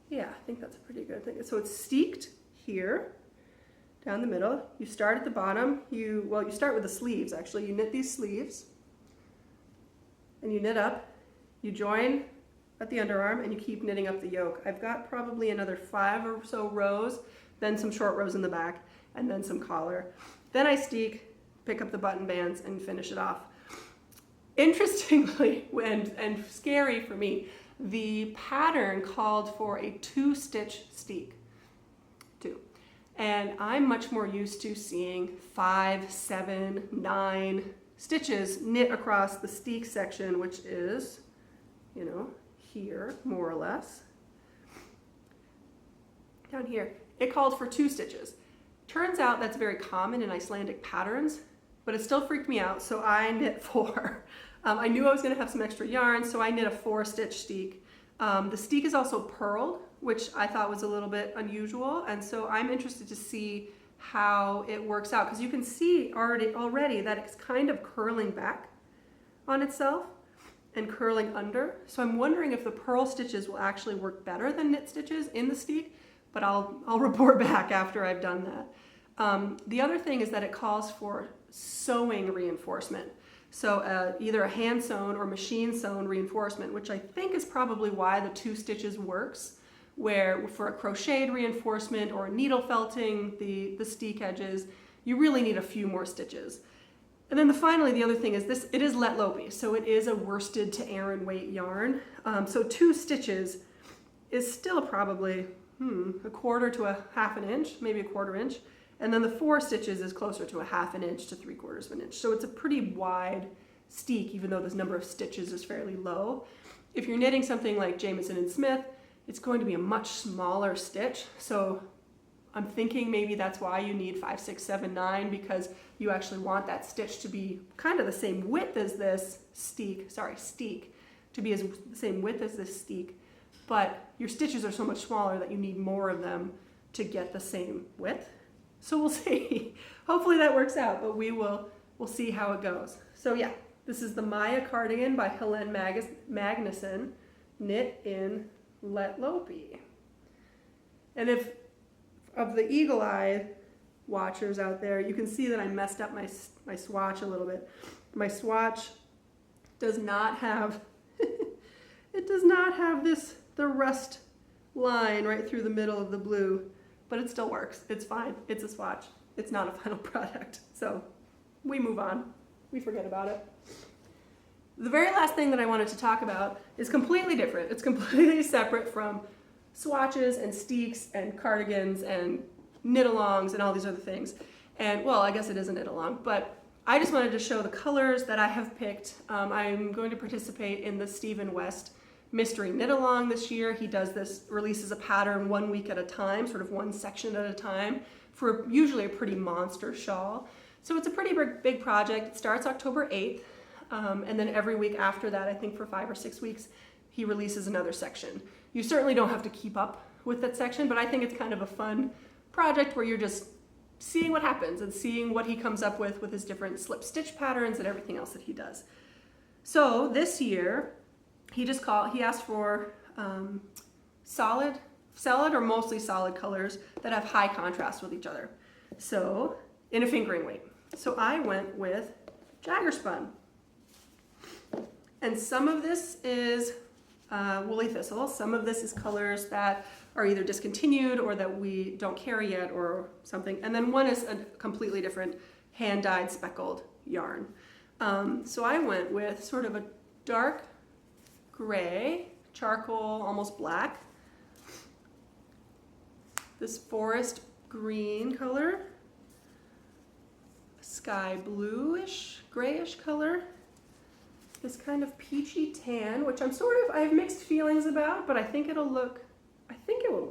Yeah, I think that's a pretty good thing. So it's steeked here, down the middle. You start at the bottom. You start with the sleeves, actually. You knit these sleeves, and you knit up. You join at the underarm, and you keep knitting up the yoke. I've got probably another 5 or so rows, then some short rows in the back, and then some collar. Then I steek, pick up the button bands, and finish it off. Interestingly, and scary for me, the pattern called for a 2-stitch steek. 2. And I'm much more used to seeing 5, 7, 9 stitches knit across the steek section, which is, you know, here, more or less. Down here, it called for 2 stitches. Turns out that's very common in Icelandic patterns, but it still freaked me out, so I knit 4. I knew I was gonna have some extra yarn, so I knit a 4-stitch steek. The steek is also purled, which I thought was a little bit unusual, and so I'm interested to see how it works out, because you can see already that it's kind of curling back on itself and curling under. So I'm wondering if the purl stitches will actually work better than knit stitches in the steek, but I'll report back after I've done that. The other thing is that it calls for sewing reinforcement. So either a hand sewn or machine sewn reinforcement, which I think is probably why the 2 stitches works, where for a crocheted reinforcement or needle felting the steek edges, you really need a few more stitches. And then finally, the other thing is this, it is let lopey, so it is a worsted to Aran weight yarn. So 2 stitches is still probably a quarter to a half an inch, maybe a quarter inch. And then the 4 stitches is closer to a half an inch to 3/4 of an inch. So it's a pretty wide steek, even though this number of stitches is fairly low. If you're knitting something like Jamieson Smith, it's going to be a much smaller stitch. So I'm thinking maybe that's why you need 5, 6, 7, 9, because you actually want that stitch to be kind of the same width as this steek, to be the same width as this steek, but your stitches are so much smaller that you need more of them to get the same width. So we'll see. Hopefully that works out, but we'll see how it goes. So yeah, this is the Maya cardigan by Helene Magnusson, knit in let lopey. And if of the eagle-eyed watchers out there, you can see that I messed up my swatch a little bit. My swatch does not have it does not have the rust line right through the middle of the blue, but it still works. It's fine. It's a swatch. It's not a final product. So we move on. We forget about it. The very last thing that I wanted to talk about is completely different. It's completely separate from swatches and steeks and cardigans and knit-alongs and all these other things. And well, I guess it is a knit-along, but I just wanted to show the colors that I have picked. I'm going to participate in the Stephen West Mystery Knit-Along this year. He does this, releases a pattern 1 week at a time, sort of one section at a time, for usually a pretty monster shawl. So it's a pretty big project. It starts October 8th, and then every week after that, I think for 5 or 6 weeks, he releases another section. You certainly don't have to keep up with that section, but I think it's kind of a fun project where you're just seeing what happens and seeing what he comes up with his different slip stitch patterns and everything else that he does. So this year, he asked for solid or mostly solid colors that have high contrast with each other. So in a fingering weight. So I went with Jagger Spun. And some of this is woolly thistle. Some of this is colors that are either discontinued or that we don't carry yet or something. And then one is a completely different hand-dyed speckled yarn. So I went with sort of a dark gray, charcoal, almost black. This forest green color, sky bluish, grayish color. This kind of peachy tan, which I have mixed feelings about, but I think it will work. I think it'll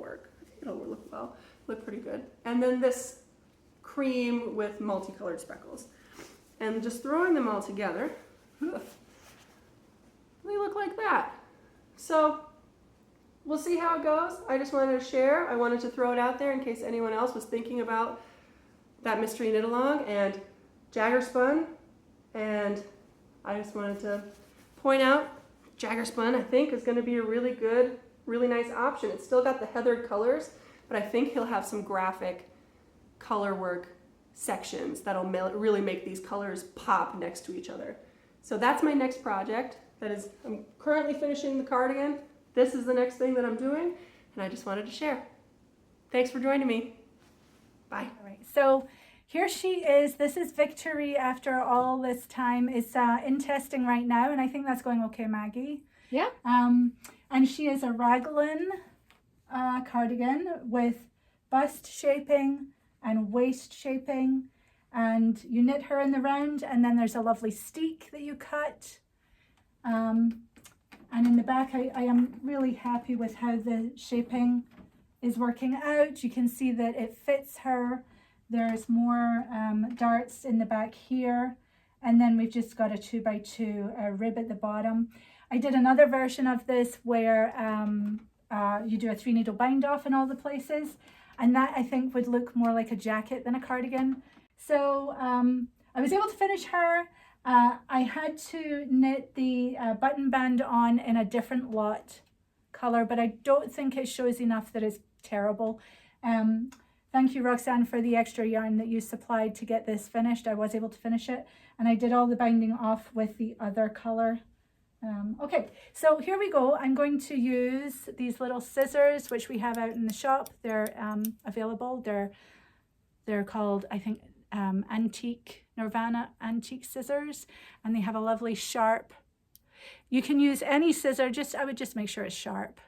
look well, look pretty good. And then this cream with multicolored speckles. And just throwing them all together, they look like that. So we'll see how it goes. I just wanted to share. I wanted to throw it out there in case anyone else was thinking about that mystery knit along and Jagger spun. And I just wanted to point out Jagger spun, I think, is going to be a really good, really nice option. It's still got the heathered colors, but I think he'll have some graphic color work sections that'll really make these colors pop next to each other. So that's my next project. I'm currently finishing the cardigan. This is the next thing that I'm doing, and I just wanted to share. Thanks for joining me. Bye. All right, so here she is. This is Victory after all this time. It's in testing right now, and I think that's going okay, Maggie. Yeah. And she is a raglan cardigan with bust shaping and waist shaping, and you knit her in the round, and then there's a lovely steek that you cut. And in the back, I am really happy with how the shaping is working out. You can see that it fits her. There's more darts in the back here, and then we've just got a 2x2 rib at the bottom. I did another version of this where you do a 3-needle bind off in all the places, and that I think would look more like a jacket than a cardigan. So I was able to finish her. I had to knit the button band on in a different lot color, but I don't think it shows enough that it's terrible. Thank you, Roxanne, for the extra yarn that you supplied to get this finished. I was able to finish it, and I did all the binding off with the other color. Okay, so here we go. I'm going to use these little scissors, which we have out in the shop. They're available. They're called, I think, Nirvana antique scissors, and they have a lovely sharp. You can use any scissor, I would just make sure it's sharp.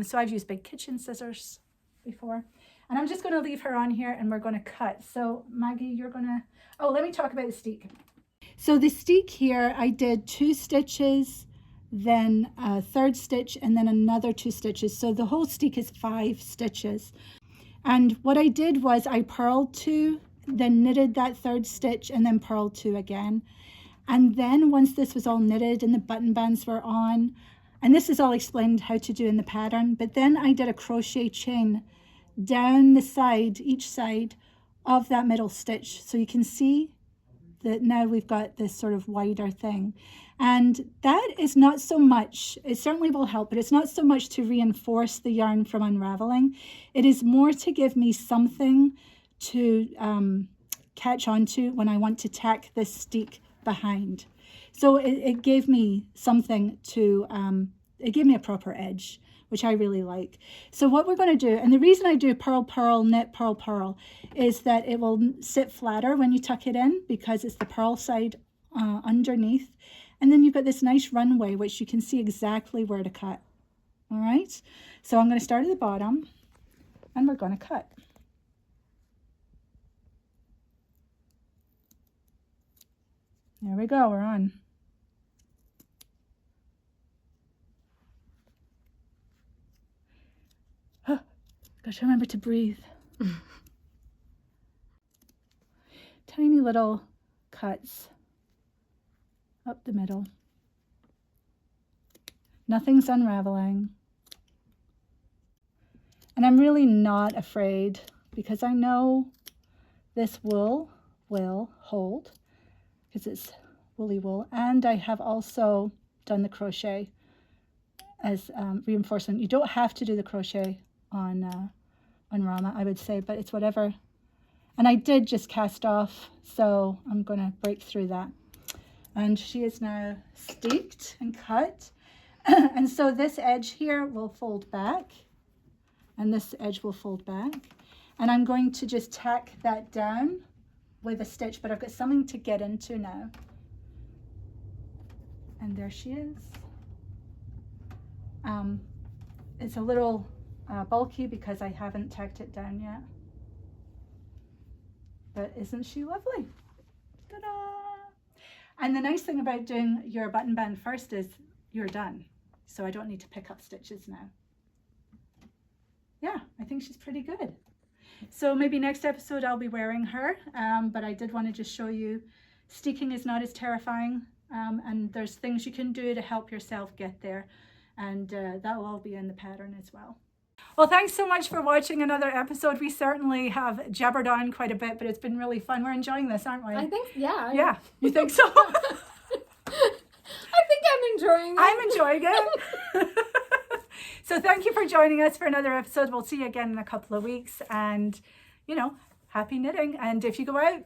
So I've used big kitchen scissors before, and I'm just going to leave her on here, and we're going to cut. So Maggie, you're going to, let me talk about the steek. So the steek here, I did 2 stitches, then a 3rd stitch, and then another 2 stitches. So the whole steek is 5 stitches. And what I did was I purled 2, then knitted that 3rd stitch, and then purled 2 again. And then once this was all knitted and the button bands were on, and this is all explained how to do in the pattern, but then I did a crochet chain down the side, each side of that middle stitch. So you can see that now we've got this sort of wider thing. And that is not so much, it certainly will help, but it's not so much to reinforce the yarn from unraveling. It is more to give me something to catch onto when I want to tack this steek behind. So it gave me something to, it gave me a proper edge, which I really like. So what we're going to do, and the reason I do purl, purl, knit, purl, purl, is that it will sit flatter when you tuck it in, because it's the purl side underneath. And then you've got this nice runway, which you can see exactly where to cut. All right, so I'm going to start at the bottom, and we're going to cut. There we go, we're on. Gotta remember to breathe. Tiny little cuts up the middle. Nothing's unraveling. And I'm really not afraid, because I know this wool will hold, because it's woolly wool, and I have also done the crochet as reinforcement. You don't have to do the crochet on Rauma, I would say, but it's whatever. And I did just cast off, so I'm going to break through that. And she is now steeked and cut. And so this edge here will fold back, and this edge will fold back. And I'm going to just tack that down with a stitch, but I've got something to get into now. And there she is. It's a little bulky because I haven't tacked it down yet. But isn't she lovely? Ta-da! And the nice thing about doing your button band first is you're done. So I don't need to pick up stitches now. Yeah, I think she's pretty good. So maybe next episode I'll be wearing her, but I did want to just show you steeking is not as terrifying, and there's things you can do to help yourself get there, and that will all be in the pattern as well. Well, thanks so much for watching another episode. We certainly have jabbered on quite a bit, but it's been really fun. We're enjoying this, aren't we? I think, yeah. Yeah, you think so? I think I'm enjoying it. I'm enjoying it. So thank you for joining us for another episode. We'll see you again in a couple of weeks, and, you know, happy knitting. And if you go out,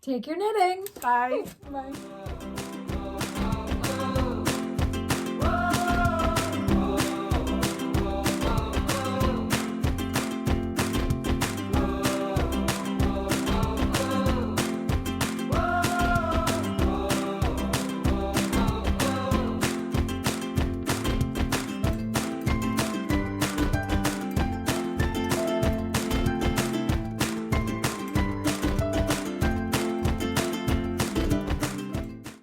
take your knitting. bye. Bye.